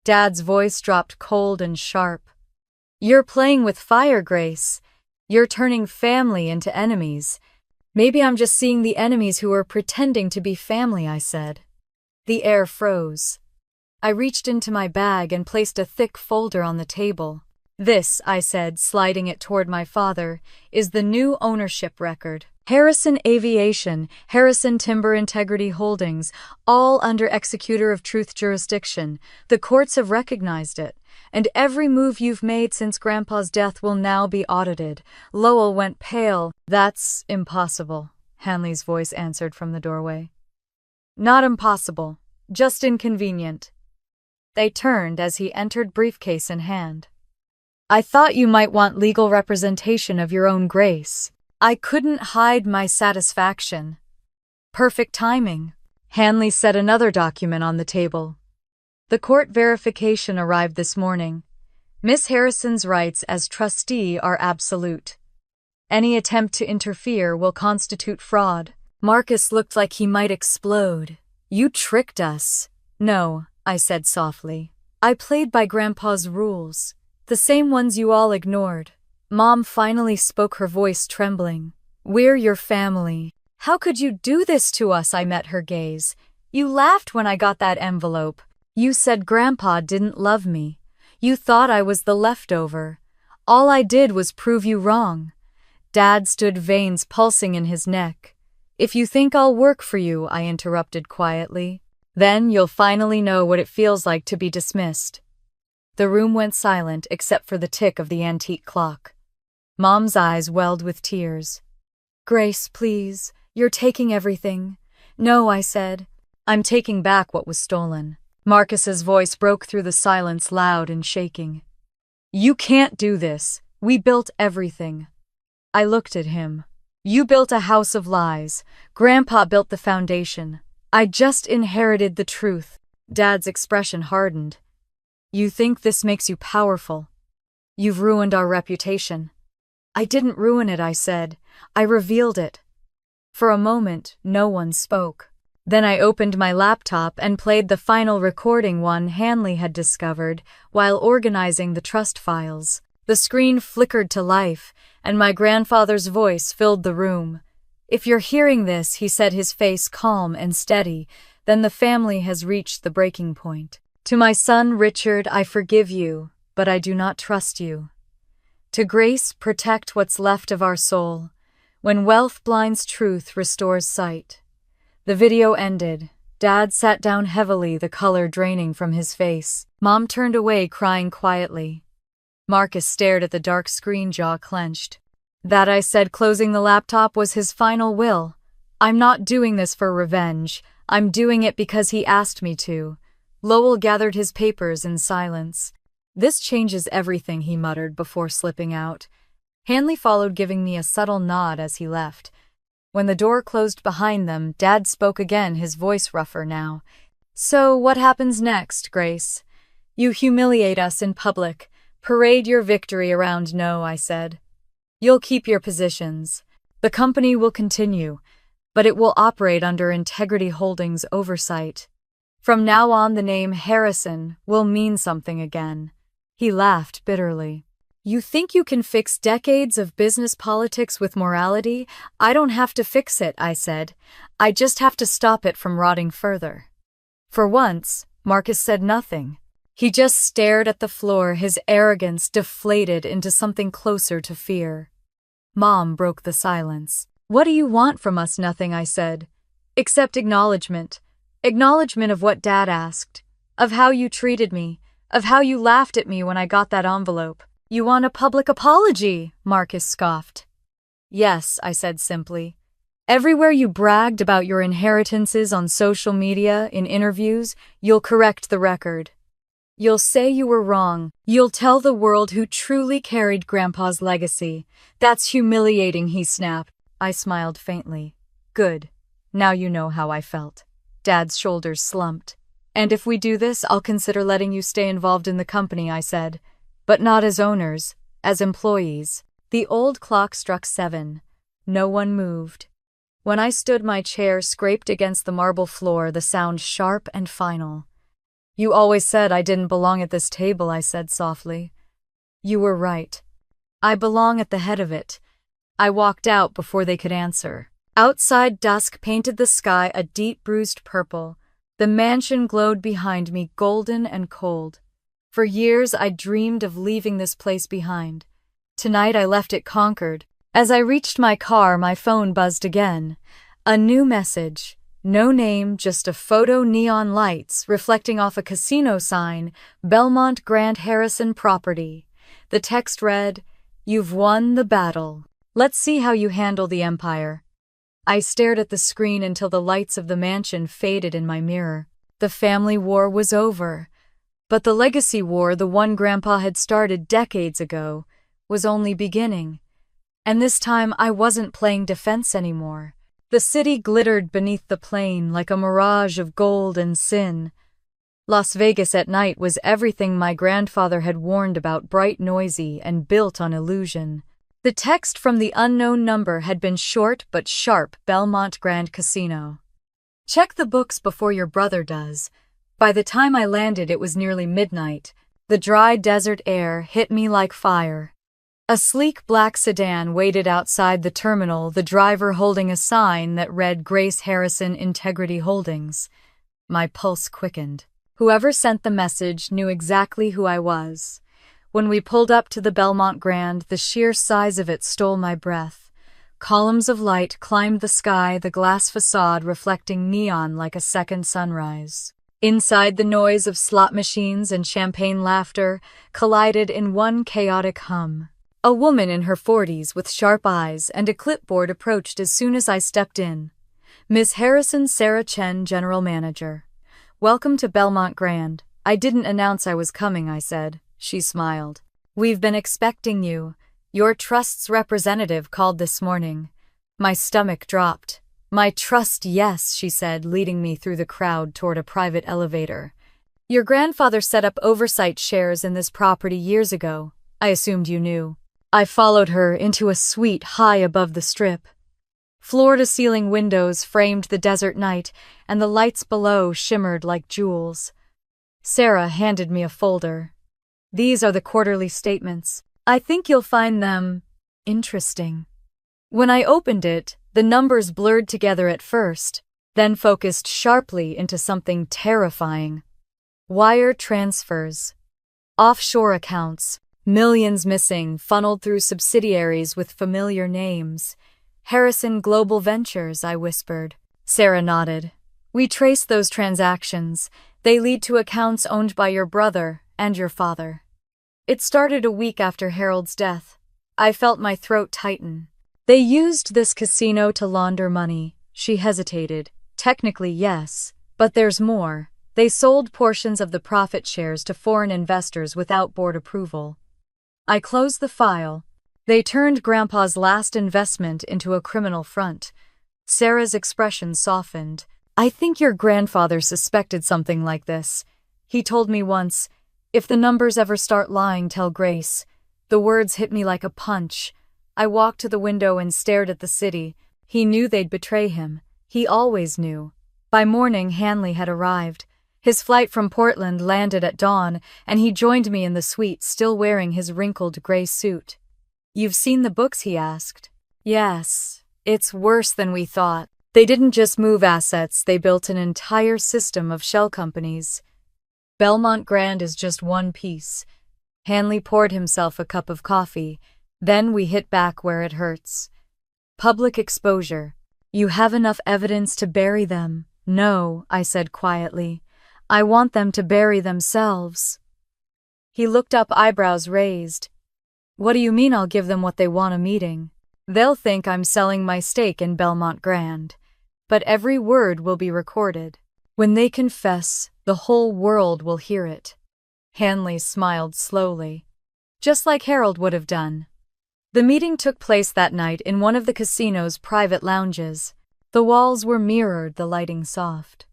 Dad's voice dropped cold and sharp. You're playing with fire, Grace. You're turning family into enemies. Maybe I'm just seeing the enemies who are pretending to be family, I said. The air froze. I reached into my bag and placed a thick folder on the table. This, I said, sliding it toward my father, is the new ownership record. Harrison Aviation, Harrison Timber Integrity Holdings, all under executor of truth jurisdiction. The courts have recognized it, and every move you've made since Grandpa's death will now be audited. Lowell went pale. That's impossible, Hanley's voice answered from the doorway. Not impossible, just inconvenient. They turned as he entered, briefcase in hand. I thought you might want legal representation of your own, Grace. I couldn't hide my satisfaction. Perfect timing. Hanley set another document on the table. The court verification arrived this morning. Miss Harrison's rights as trustee are absolute. Any attempt to interfere will constitute fraud. Marcus looked like he might explode. You tricked us. No, I said softly. I played by Grandpa's rules. The same ones you all ignored. Mom finally spoke, her voice trembling. We're your family. How could you do this to us? I met her gaze. You laughed when I got that envelope. You said Grandpa didn't love me. You thought I was the leftover. All I did was prove you wrong. Dad stood, veins pulsing in his neck. If you think I'll work for you, I interrupted quietly, then you'll finally know what it feels like to be dismissed. The room went silent except for the tick of the antique clock. Mom's eyes welled with tears. Grace, please, you're taking everything. No, I said. I'm taking back what was stolen. Marcus's voice broke through the silence, loud and shaking. You can't do this. We built everything. I looked at him. You built a house of lies. Grandpa built the foundation. I just inherited the truth. Dad's expression hardened. You think this makes you powerful. You've ruined our reputation. I didn't ruin it, I said. I revealed it. For a moment, no one spoke. Then I opened my laptop and played the final recording one Hanley had discovered while organizing the trust files. The screen flickered to life, and my grandfather's voice filled the room. If you're hearing this, he said, his face calm and steady, then the family has reached the breaking point. To my son Richard, I forgive you, but I do not trust you. To Grace, protect what's left of our soul. When wealth blinds, truth restores sight. The video ended. Dad sat down heavily, the color draining from his face. Mom turned away, crying quietly. Marcus stared at the dark screen, jaw clenched. That, I said, closing the laptop, was his final will. I'm not doing this for revenge. I'm doing it because he asked me to. Lowell gathered his papers in silence. This changes everything, he muttered before slipping out. Hanley followed, giving me a subtle nod as he left. When the door closed behind them, Dad spoke again, his voice rougher now. So what happens next, Grace? You humiliate us in public. Parade your victory around. No, I said. You'll keep your positions. The company will continue, but it will operate under Integrity Holdings oversight. From now on, the name Harrison will mean something again. He laughed bitterly. You think you can fix decades of business politics with morality? I don't have to fix it, I said. I just have to stop it from rotting further. For once, Marcus said nothing. He just stared at the floor, his arrogance deflated into something closer to fear. Mom broke the silence. What do you want from us? Nothing, I said. Except acknowledgement. Acknowledgement of what Dad asked. Of how you treated me. Of how you laughed at me when I got that envelope. You want a public apology? Marcus scoffed. Yes, I said simply. Everywhere you bragged about your inheritances on social media, in interviews, you'll correct the record. You'll say you were wrong. You'll tell the world who truly carried Grandpa's legacy. That's humiliating, he snapped. I smiled faintly. Good. Now you know how I felt. Dad's shoulders slumped. And if we do this, I'll consider letting you stay involved in the company, I said. but not as owners, as employees. The old clock struck 7. No one moved. When I stood, my chair scraped against the marble floor, the sound sharp and final. "You always said I didn't belong at this table," I said softly. "You were right. I belong at the head of it." I walked out before they could answer. Outside, dusk painted the sky a deep bruised purple. The mansion glowed behind me, golden and cold. For years I dreamed of leaving this place behind. Tonight I left it conquered. As I reached my car, my phone buzzed again. A new message. No name, just a photo, neon lights reflecting off a casino sign, Belmont Grand Harrison Property. The text read, "You've won the battle. Let's see how you handle the Empire." I stared at the screen until the lights of the mansion faded in my mirror. The family war was over. But the legacy war, the one Grandpa had started decades ago, was only beginning. And this time I wasn't playing defense anymore. The city glittered beneath the plain like a mirage of gold and sin. Las Vegas at night was everything my grandfather had warned about: bright, noisy, and built on illusion. The text from the unknown number had been short but sharp: Belmont Grand Casino. "Check the books before your brother does." By the time I landed, it was nearly midnight. The dry desert air hit me like fire. A sleek black sedan waited outside the terminal, the driver holding a sign that read Grace Harrison Integrity Holdings. My pulse quickened. Whoever sent the message knew exactly who I was. When we pulled up to the Belmont Grand, the sheer size of it stole my breath. Columns of light climbed the sky, the glass facade reflecting neon like a second sunrise. Inside, the noise of slot machines and champagne laughter collided in one chaotic hum. A woman in her 40s with sharp eyes and a clipboard approached as soon as I stepped in. "Miss Harrison, Sarah Chen, General Manager. Welcome to Belmont Grand." "I didn't announce I was coming," I said. She smiled. "We've been expecting you. Your trust's representative called this morning." My stomach dropped. "My trust, yes," she said, leading me through the crowd toward a private elevator. "Your grandfather set up oversight shares in this property years ago. I assumed you knew." I followed her into a suite high above the strip. Floor-to-ceiling windows framed the desert night, and the lights below shimmered like jewels. Sarah handed me a folder. "These are the quarterly statements. I think you'll find them interesting." When I opened it, the numbers blurred together at first, then focused sharply into something terrifying. Wire transfers. Offshore accounts. Millions missing, funneled through subsidiaries with familiar names. "Harrison Global Ventures," I whispered. Sarah nodded. "We traced those transactions. They lead to accounts owned by your brother and your father." It started a week after Harold's death. I felt my throat tighten. "They used this casino to launder money." She hesitated. "Technically, yes, but there's more. They sold portions of the profit shares to foreign investors without board approval." I closed the file. "They turned Grandpa's last investment into a criminal front." Sarah's expression softened. "I think your grandfather suspected something like this. He told me once, 'If the numbers ever start lying, tell Grace.'" The words hit me like a punch. I walked to the window and stared at the city. He knew they'd betray him. He always knew. By morning, Hanley had arrived. His flight from Portland landed at dawn, and he joined me in the suite, still wearing his wrinkled gray suit. "You've seen the books?" he asked. "Yes. It's worse than we thought. They didn't just move assets, they built an entire system of shell companies. Belmont Grand is just one piece." Hanley poured himself a cup of coffee. "Then we hit back where it hurts. Public exposure. You have enough evidence to bury them." "No," I said quietly. "I want them to bury themselves." He looked up, eyebrows raised. "What do you mean I'll give them what they want? A meeting? They'll think I'm selling my stake in Belmont Grand. But every word will be recorded. When they confess, the whole world will hear it." Hanley smiled slowly. "Just like Harold would have done." The meeting took place that night in one of the casino's private lounges. The walls were mirrored, the lighting soft.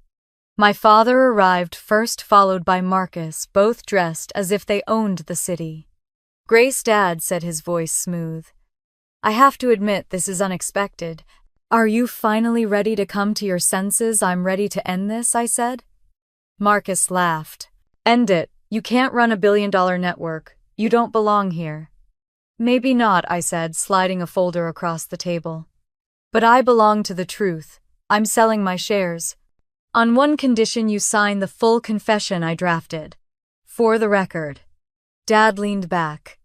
My father arrived first, followed by Marcus, both dressed as if they owned the city. Grace, Dad, said, his voice smooth. I have to admit this is unexpected. Are you finally ready to come to your senses? I'm ready to end this, I said. Marcus laughed. End it. You can't run a billion-dollar network. You don't belong here. Maybe not, I said, sliding a folder across the table. But I belong to the truth. I'm selling my shares. On one condition, you sign the full confession I drafted. For the record. Dad leaned back.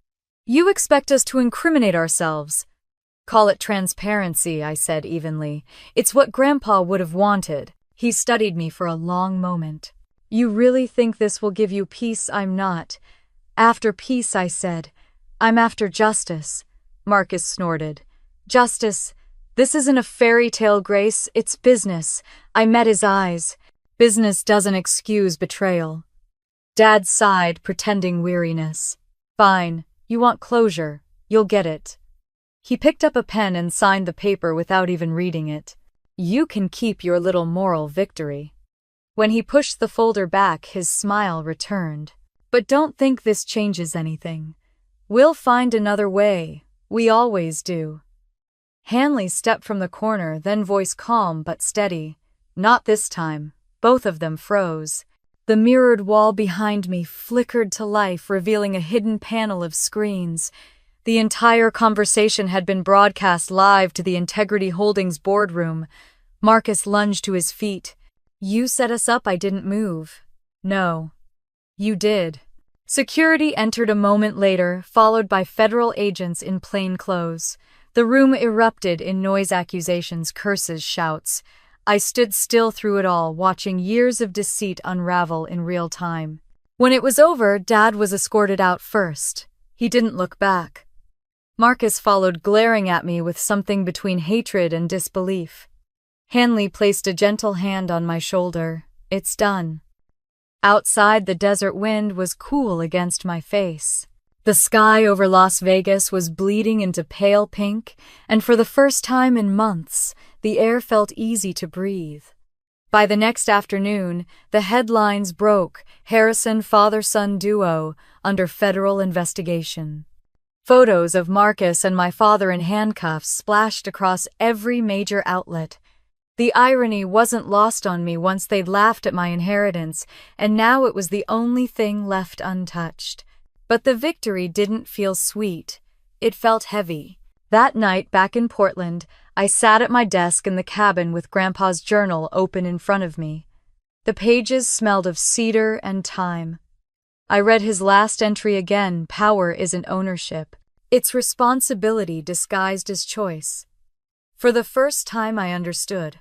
You expect us to incriminate ourselves. Call it transparency, I said evenly. It's what Grandpa would have wanted. He studied me for a long moment. You really think this will give you peace? I'm not. After peace, I said. I'm after justice. Marcus snorted. Justice? This isn't a fairy tale, Grace. It's business. I met his eyes. Business doesn't excuse betrayal. Dad sighed, pretending weariness. Fine. You want closure. You'll get it. He picked up a pen and signed the paper without even reading it. You can keep your little moral victory. When he pushed the folder back, his smile returned. But don't think this changes anything. We'll find another way. We always do. Hanley stepped from the corner, then voice calm but steady. Not this time. Both of them froze. The mirrored wall behind me flickered to life, revealing a hidden panel of screens. The entire conversation had been broadcast live to the Integrity Holdings boardroom. Marcus lunged to his feet. You set us up, I didn't move. No. You did. Security entered a moment later, followed by federal agents in plain clothes. The room erupted in noise, accusations, curses, shouts. I stood still through it all, watching years of deceit unravel in real time. When it was over, Dad was escorted out first. He didn't look back. Marcus followed, glaring at me with something between hatred and disbelief. Hanley placed a gentle hand on my shoulder. It's done. Outside, the desert wind was cool against my face. The sky over Las Vegas was bleeding into pale pink, and for the first time in months, the air felt easy to breathe. By the next afternoon, the headlines broke: Harrison father-son duo under federal investigation. Photos of Marcus and my father in handcuffs splashed across every major outlet. The irony wasn't lost on me once they'd laughed at my inheritance, and now it was the only thing left untouched. But the victory didn't feel sweet. It felt heavy. That night, back in Portland, I sat at my desk in the cabin with Grandpa's journal open in front of me. The pages smelled of cedar and thyme. I read his last entry again: power isn't ownership. It's responsibility disguised as choice. For the first time, I understood.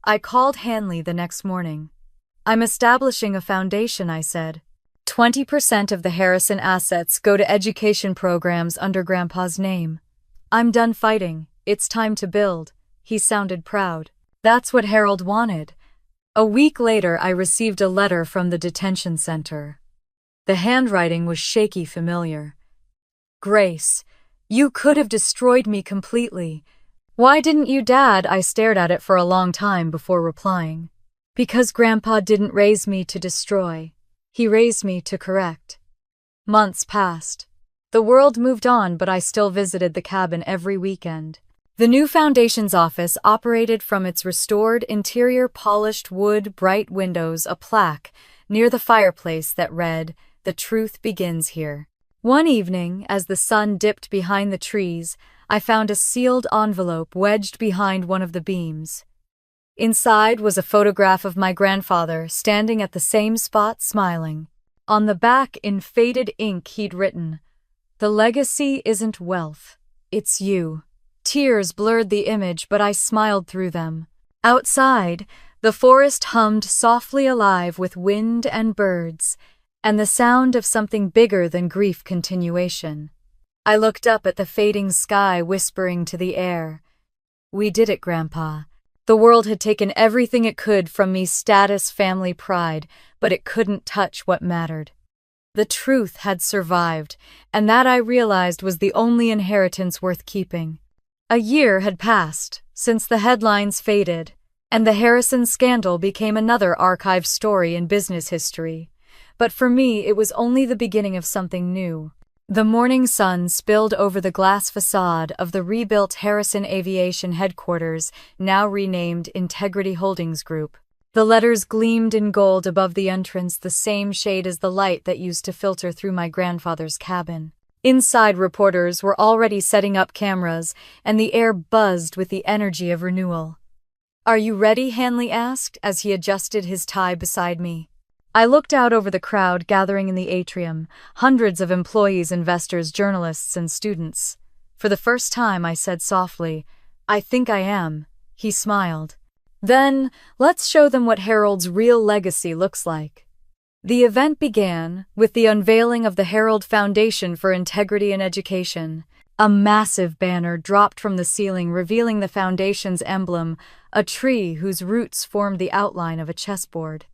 I called Hanley the next morning. I'm establishing a foundation, I said. 20% of the Harrison assets go to education programs under Grandpa's name. I'm done fighting. It's time to build. He sounded proud. That's what Harold wanted. A week later, I received a letter from the detention center. The handwriting was shaky familiar. Grace, you could have destroyed me completely. Why didn't you, Dad? I stared at it for a long time before replying. Because Grandpa didn't raise me to destroy. He raised me to correct. Months passed. The world moved on, but I still visited the cabin every weekend. The new foundation's office operated from its restored interior, polished wood, bright windows, a plaque near the fireplace that read, "The truth begins here." One evening, as the sun dipped behind the trees, I found a sealed envelope wedged behind one of the beams. Inside was a photograph of my grandfather standing at the same spot, smiling. On the back, in faded ink, he'd written, "The legacy isn't wealth, it's you." Tears blurred the image, but I smiled through them. Outside, the forest hummed softly, alive with wind and birds, and the sound of something bigger than grief: continuation. I looked up at the fading sky, whispering to the air, "We did it, Grandpa." The world had taken everything it could from me: status, family, pride, but it couldn't touch what mattered. The truth had survived, and that, I realized, was the only inheritance worth keeping. A year had passed since the headlines faded, and the Harrison scandal became another archived story in business history. But for me, it was only the beginning of something new. The morning sun spilled over the glass facade of the rebuilt Harrison Aviation headquarters, now renamed Integrity Holdings Group. The letters gleamed in gold above the entrance, the same shade as the light that used to filter through my grandfather's cabin. Inside, reporters were already setting up cameras, and the air buzzed with the energy of renewal. "Are you ready?" Hanley asked as he adjusted his tie beside me. I looked out over the crowd gathering in the atrium, hundreds of employees, investors, journalists, and students. For the first time, I said softly, "I think I am." He smiled. "Then, let's show them what Herald's real legacy looks like." The event began with the unveiling of the Herald Foundation for Integrity in Education. A massive banner dropped from the ceiling, revealing the foundation's emblem, a tree whose roots formed the outline of a chessboard.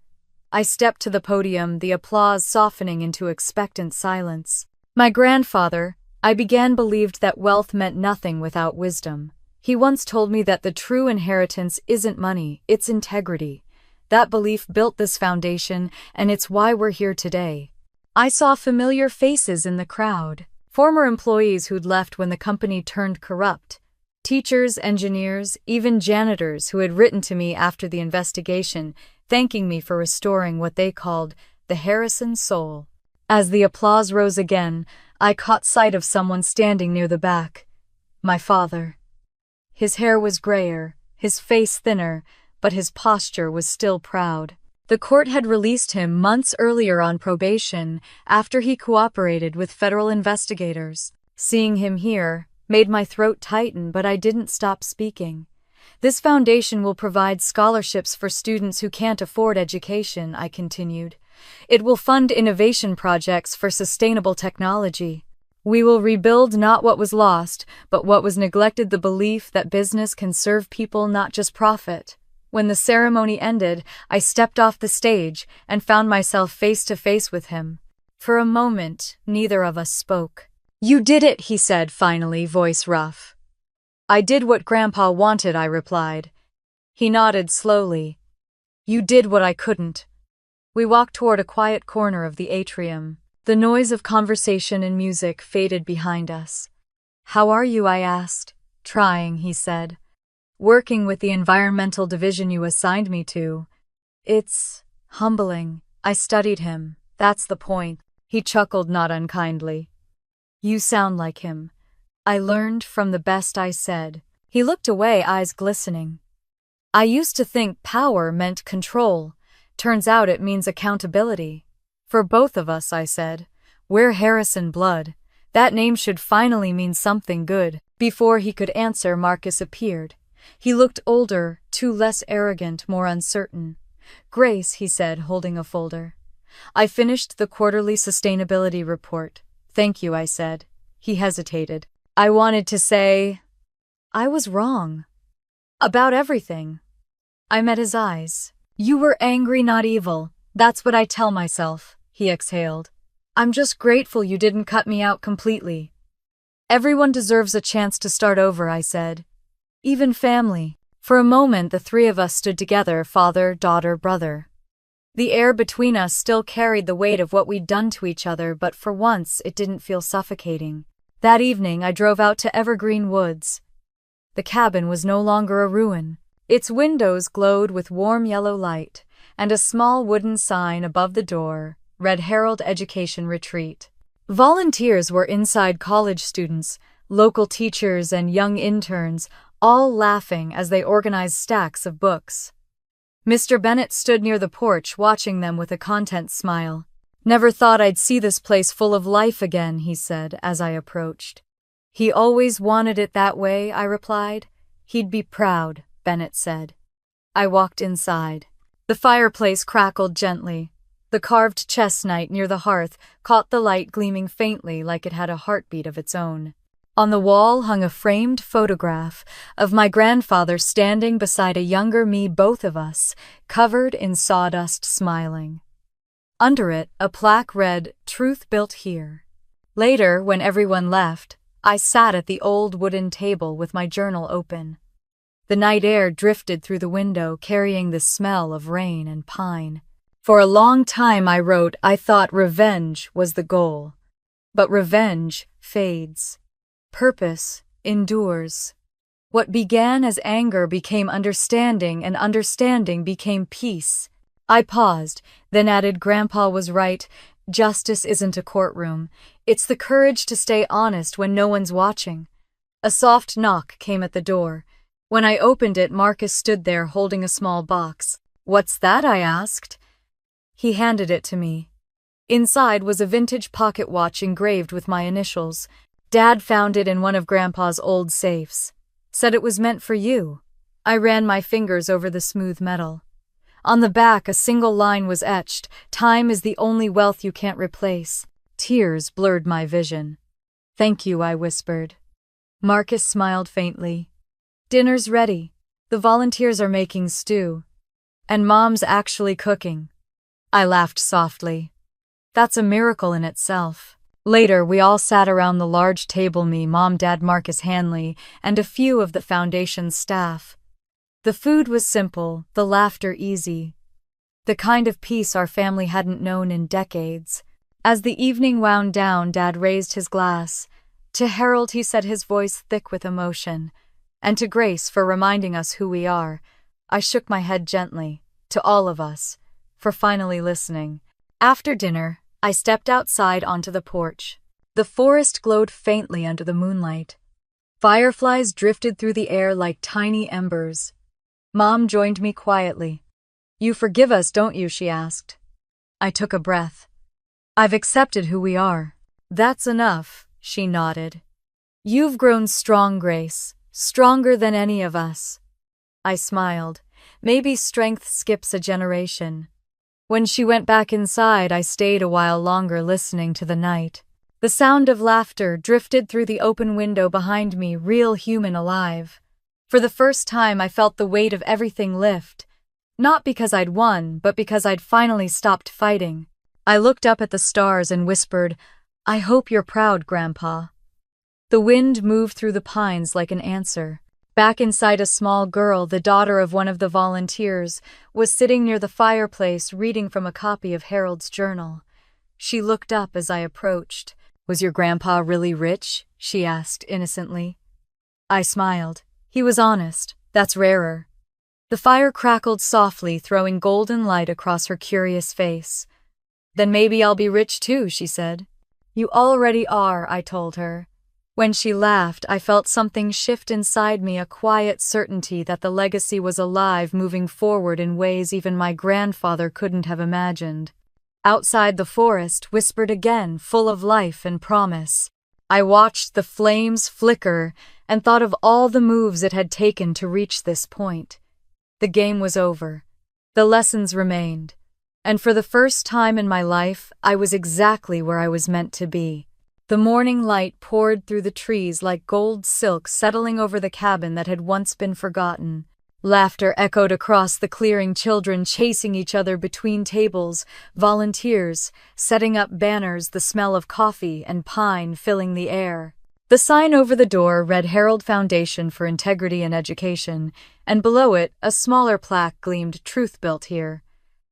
I stepped to the podium, the applause softening into expectant silence. My grandfather, I began, believed that wealth meant nothing without wisdom. He once told me that the true inheritance isn't money, it's integrity. That belief built this foundation, and it's why we're here today. I saw familiar faces in the crowd, former employees who'd left when the company turned corrupt. Teachers, engineers, even janitors who had written to me after the investigation, thanking me for restoring what they called the Harrison soul. As the applause rose again, I caught sight of someone standing near the back. My father. His hair was grayer, his face thinner, but his posture was still proud. The court had released him months earlier on probation after he cooperated with federal investigators. Seeing him here made my throat tighten, but I didn't stop speaking. "This foundation will provide scholarships for students who can't afford education," I continued. "It will fund innovation projects for sustainable technology. We will rebuild not what was lost, but what was neglected, the belief that business can serve people, not just profit." When the ceremony ended, I stepped off the stage and found myself face to face with him. For a moment, neither of us spoke. "You did it," he said finally, voice rough. "I did what Grandpa wanted," I replied. He nodded slowly. "You did what I couldn't." We walked toward a quiet corner of the atrium. The noise of conversation and music faded behind us. "How are you?" I asked. "Trying," he said. "Working with the environmental division you assigned me to. It's humbling." I studied him. "That's the point." He chuckled, not unkindly. "You sound like him." I learned from the best, I said. He looked away, eyes glistening. "I used to think power meant control. Turns out it means accountability." "For both of us," I said. "We're Harrison blood. That name should finally mean something good." Before he could answer, Marcus appeared. He looked older, too, less arrogant, more uncertain. "Grace," he said, holding a folder. "I finished the quarterly sustainability report." "Thank you," I said. He hesitated. I wanted to say, I was wrong. About everything. I met his eyes. "You were angry, not evil. That's what I tell myself," he exhaled. "I'm just grateful you didn't cut me out completely." "Everyone deserves a chance to start over," I said. "Even family." For a moment, the three of us stood together, father, daughter, brother. The air between us still carried the weight of what we'd done to each other, but for once it didn't feel suffocating. That evening, I drove out to Evergreen Woods. The cabin was no longer a ruin. Its windows glowed with warm yellow light, and a small wooden sign above the door read Herald Education Retreat. Volunteers were inside, college students, local teachers, and young interns, all laughing as they organized stacks of books. Mr. Bennett stood near the porch, watching them with a content smile. "Never thought I'd see this place full of life again," he said as I approached. "He always wanted it that way," I replied. "He'd be proud," Bennett said. I walked inside. The fireplace crackled gently. The carved chestnut near the hearth caught the light, gleaming faintly like it had a heartbeat of its own. On the wall hung a framed photograph of my grandfather standing beside a younger me, both of us, covered in sawdust, smiling. Under it, a plaque read, "Truth built here." Later, when everyone left, I sat at the old wooden table with my journal open. The night air drifted through the window, carrying the smell of rain and pine. For a long time, I wrote, I thought revenge was the goal. But revenge fades. Purpose endures. What began as anger became understanding, and understanding became peace. I paused, then added, Grandpa was right. Justice isn't a courtroom. It's the courage to stay honest when no one's watching. A soft knock came at the door. When I opened it, Marcus stood there holding a small box. "What's that?" I asked. He handed it to me. Inside was a vintage pocket watch engraved with my initials. Dad found it in one of Grandpa's old safes. Said it was meant for you. I ran my fingers over the smooth metal. On the back, a single line was etched. Time is the only wealth you can't replace. Tears blurred my vision. "Thank you," I whispered. Marcus smiled faintly. "Dinner's ready. The volunteers are making stew. And Mom's actually cooking." I laughed softly. That's a miracle in itself. Later, we all sat around the large table, me, Mom, Dad, Marcus Hanley, and a few of the Foundation's staff. The food was simple, the laughter easy. The kind of peace our family hadn't known in decades. As the evening wound down, Dad raised his glass. To Harold he said, his voice thick with emotion. And to Grace for reminding us who we are. I shook my head gently. To all of us. For finally listening. After dinner, I stepped outside onto the porch. The forest glowed faintly under the moonlight. Fireflies drifted through the air like tiny embers. Mom joined me quietly. "You forgive us, don't you?" she asked. I took a breath. "I've accepted who we are." "That's enough," she nodded. "You've grown strong, Grace, stronger than any of us." I smiled. Maybe strength skips a generation. When she went back inside, I stayed a while longer listening to the night. The sound of laughter drifted through the open window behind me, real, human, alive. For the first time, I felt the weight of everything lift. Not because I'd won, but because I'd finally stopped fighting. I looked up at the stars and whispered, "I hope you're proud, Grandpa." The wind moved through the pines like an answer. Back inside, a small girl, the daughter of one of the volunteers, was sitting near the fireplace reading from a copy of Harold's journal. She looked up as I approached. "Was your grandpa really rich?" she asked innocently. I smiled. He was honest. That's rarer. The fire crackled softly, throwing golden light across her curious face. "Then maybe I'll be rich too," she said. "You already are," I told her. When she laughed, I felt something shift inside me, a quiet certainty that the legacy was alive, moving forward in ways even my grandfather couldn't have imagined. Outside, the forest whispered again, full of life and promise. I watched the flames flicker and thought of all the moves it had taken to reach this point. The game was over. The lessons remained. And for the first time in my life, I was exactly where I was meant to be. The morning light poured through the trees like gold silk, settling over the cabin that had once been forgotten. Laughter echoed across the clearing, children chasing each other between tables, volunteers setting up banners, the smell of coffee and pine filling the air. The sign over the door read Harold Foundation for Integrity and Education, and below it a smaller plaque gleamed, "Truth built here."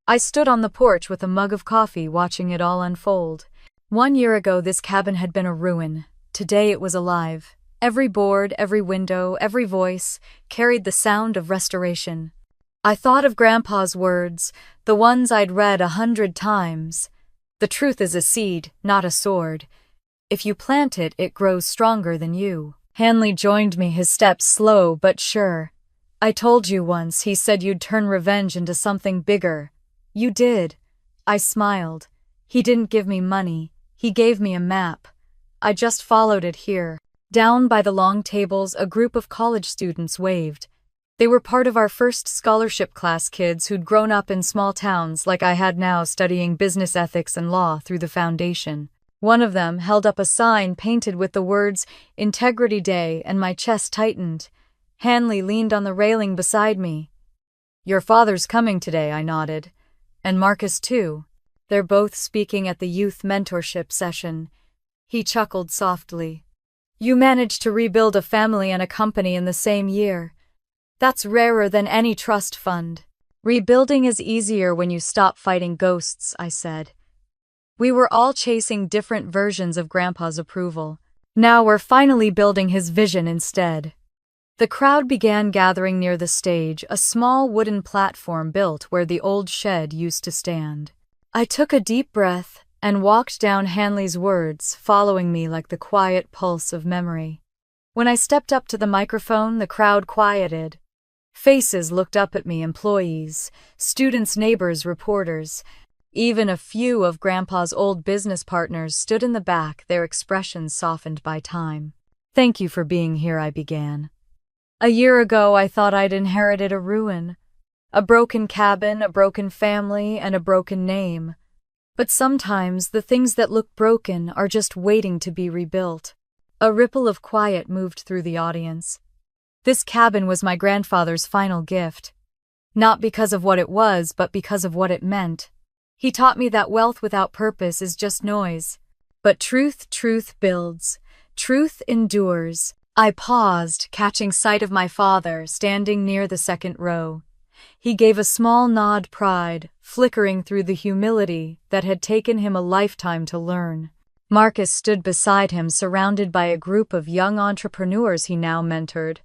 I stood on the porch with a mug of coffee, watching it all unfold. 1 year ago, this cabin had been a ruin. Today it was alive. Every board, every window, every voice carried the sound of restoration. I thought of Grandpa's words, the ones I'd read 100 times. The truth is a seed, not a sword. If you plant it, it grows stronger than you. Hanley joined me, his steps slow but sure. "I told you once," he said, "you'd turn revenge into something bigger." "You did." I smiled. He didn't give me money. He gave me a map. I just followed it here. Down by the long tables, a group of college students waved. They were part of our first scholarship class, kids who'd grown up in small towns like I had now, studying business ethics and law through the foundation. One of them held up a sign painted with the words Integrity Day, and my chest tightened. Hanley leaned on the railing beside me. "Your father's coming today," I nodded. "And Marcus too. They're both speaking at the youth mentorship session." He chuckled softly. "You managed to rebuild a family and a company in the same year. That's rarer than any trust fund." "Rebuilding is easier when you stop fighting ghosts," I said. We were all chasing different versions of Grandpa's approval. Now we're finally building his vision instead. The crowd began gathering near the stage, a small wooden platform built where the old shed used to stand. I took a deep breath and walked down Hanley's words, following me like the quiet pulse of memory. When I stepped up to the microphone, the crowd quieted. Faces looked up at me, employees, students, neighbors, reporters. Even a few of Grandpa's old business partners stood in the back, their expressions softened by time. "Thank you for being here," I began. "A year ago, I thought I'd inherited a ruin. A broken cabin, a broken family, and a broken name. But sometimes the things that look broken are just waiting to be rebuilt." A ripple of quiet moved through the audience. This cabin was my grandfather's final gift. Not because of what it was, but because of what it meant. He taught me that wealth without purpose is just noise. But truth builds. Truth endures. I paused, catching sight of my father standing near the second row. He gave a small nod, pride flickering through the humility that had taken him a lifetime to learn. Marcus stood beside him, surrounded by a group of young entrepreneurs he now mentored.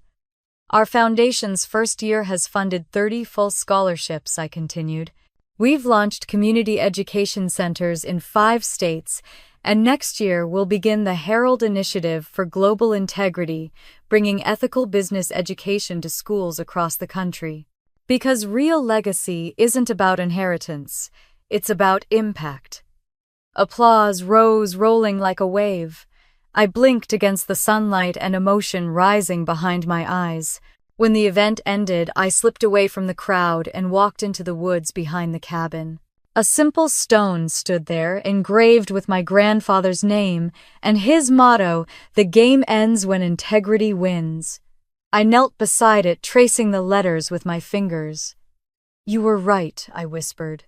"Our foundation's first year has funded 30 full scholarships," I continued. "We've launched community education centers in 5 states, and next year we'll begin the Herald Initiative for Global Integrity, bringing ethical business education to schools across the country. Because real legacy isn't about inheritance, it's about impact." Applause rose, rolling like a wave. I blinked against the sunlight and emotion rising behind my eyes. When the event ended, I slipped away from the crowd and walked into the woods behind the cabin. A simple stone stood there, engraved with my grandfather's name and his motto, "The game ends when integrity wins." I knelt beside it, tracing the letters with my fingers. "You were right," I whispered.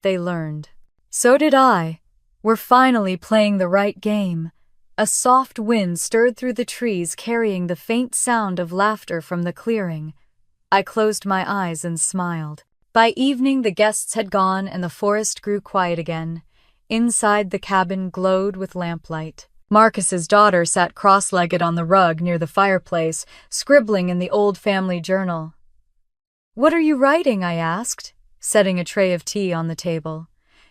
They learned. So did I. We're finally playing the right game. A soft wind stirred through the trees, carrying the faint sound of laughter from the clearing. I closed my eyes and smiled. By evening, the guests had gone and the forest grew quiet again. Inside, the cabin glowed with lamplight. Marcus's daughter sat cross-legged on the rug near the fireplace, scribbling in the old family journal. "What are you writing?" I asked, setting a tray of tea on the table.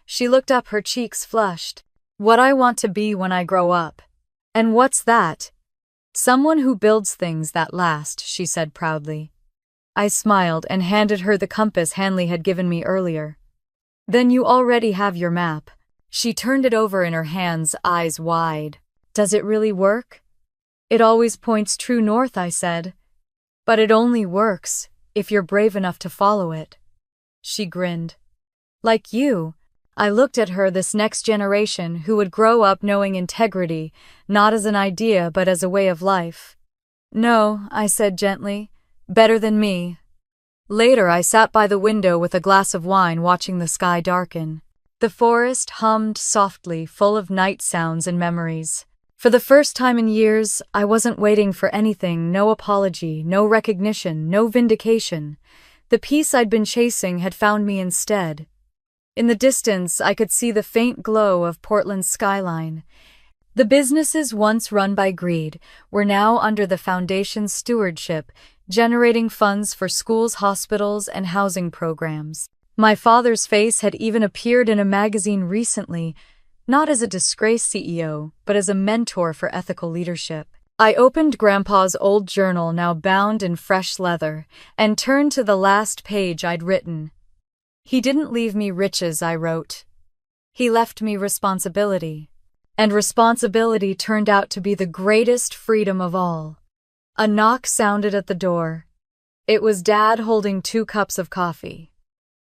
She looked up, her cheeks flushed. "What I want to be when I grow up." "And what's that?" "Someone who builds things that last," she said proudly. I smiled and handed her the compass Hanley had given me earlier. "Then you already have your map." She turned it over in her hands, eyes wide. "Does it really work?" "It always points true north," I said. "But it only works if you're brave enough to follow it." She grinned. "Like you." I looked at her, this next generation who would grow up knowing integrity, not as an idea but as a way of life. "No," I said gently, "better than me." Later, I sat by the window with a glass of wine, watching the sky darken. The forest hummed softly, full of night sounds and memories. For the first time in years, I wasn't waiting for anything, no apology, no recognition, no vindication. The peace I'd been chasing had found me instead. In the distance, I could see the faint glow of Portland's skyline. The businesses once run by greed were now under the foundation's stewardship, generating funds for schools, hospitals, and housing programs. My father's face had even appeared in a magazine recently, not as a disgraced CEO, but as a mentor for ethical leadership. I opened Grandpa's old journal, now bound in fresh leather, and turned to the last page I'd written. "He didn't leave me riches," I wrote. "He left me responsibility." And responsibility turned out to be the greatest freedom of all. A knock sounded at the door. It was Dad holding 2 cups of coffee.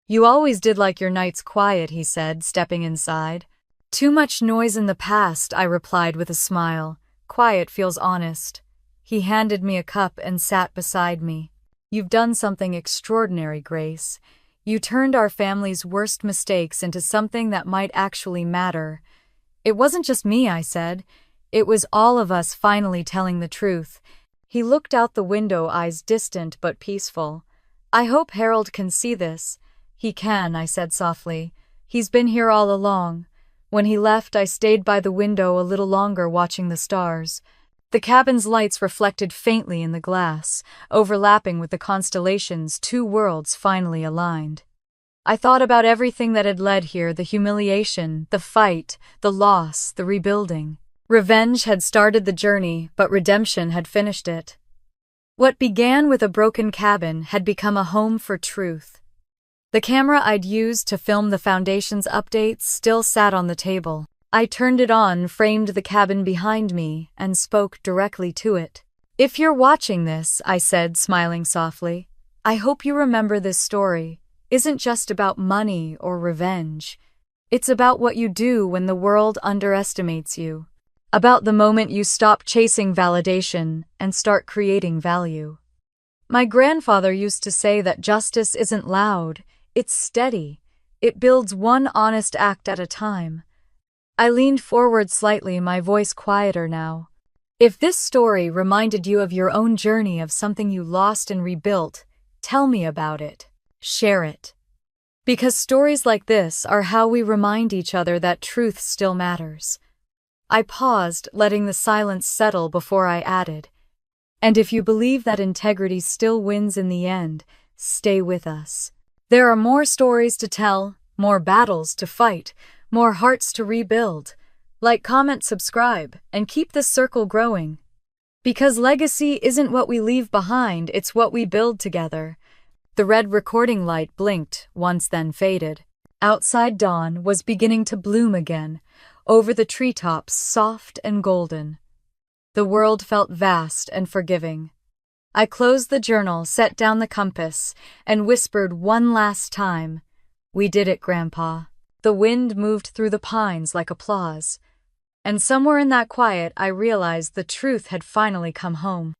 "You always did like your nights quiet," he said, stepping inside. "Too much noise in the past," I replied with a smile. "Quiet feels honest." He handed me a cup and sat beside me. "You've done something extraordinary, Grace. You turned our family's worst mistakes into something that might actually matter." "It wasn't just me," I said. "It was all of us finally telling the truth." He looked out the window, eyes distant but peaceful. "I hope Harold can see this." "He can," I said softly. "He's been here all along. When he left, I stayed by the window a little longer watching the stars. The cabin's lights reflected faintly in the glass, overlapping with the constellations, two worlds finally aligned. I thought about everything that had led here, the humiliation, the fight, the loss, the rebuilding. Revenge had started the journey, but redemption had finished it. What began with a broken cabin had become a home for truth. The camera I'd used to film the Foundation's updates still sat on the table. I turned it on, framed the cabin behind me, and spoke directly to it. "If you're watching this," I said, smiling softly, "I hope you remember this story isn't just about money or revenge. It's about what you do when the world underestimates you. About the moment you stop chasing validation and start creating value." My grandfather used to say that justice isn't loud, it's steady. It builds one honest act at a time. I leaned forward slightly, my voice quieter now. If this story reminded you of your own journey, of something you lost and rebuilt, tell me about it. Share it. Because stories like this are how we remind each other that truth still matters. I paused, letting the silence settle before I added, "And if you believe that integrity still wins in the end, stay with us. There are more stories to tell, more battles to fight, more hearts to rebuild. Like, comment, subscribe, and keep this circle growing. Because legacy isn't what we leave behind, it's what we build together." The red recording light blinked, once then faded. Outside, dawn was beginning to bloom again, over the treetops, soft and golden. The world felt vast and forgiving. I closed the journal, set down the compass, and whispered one last time, "We did it, Grandpa." The wind moved through the pines like applause. And somewhere in that quiet, I realized the truth had finally come home.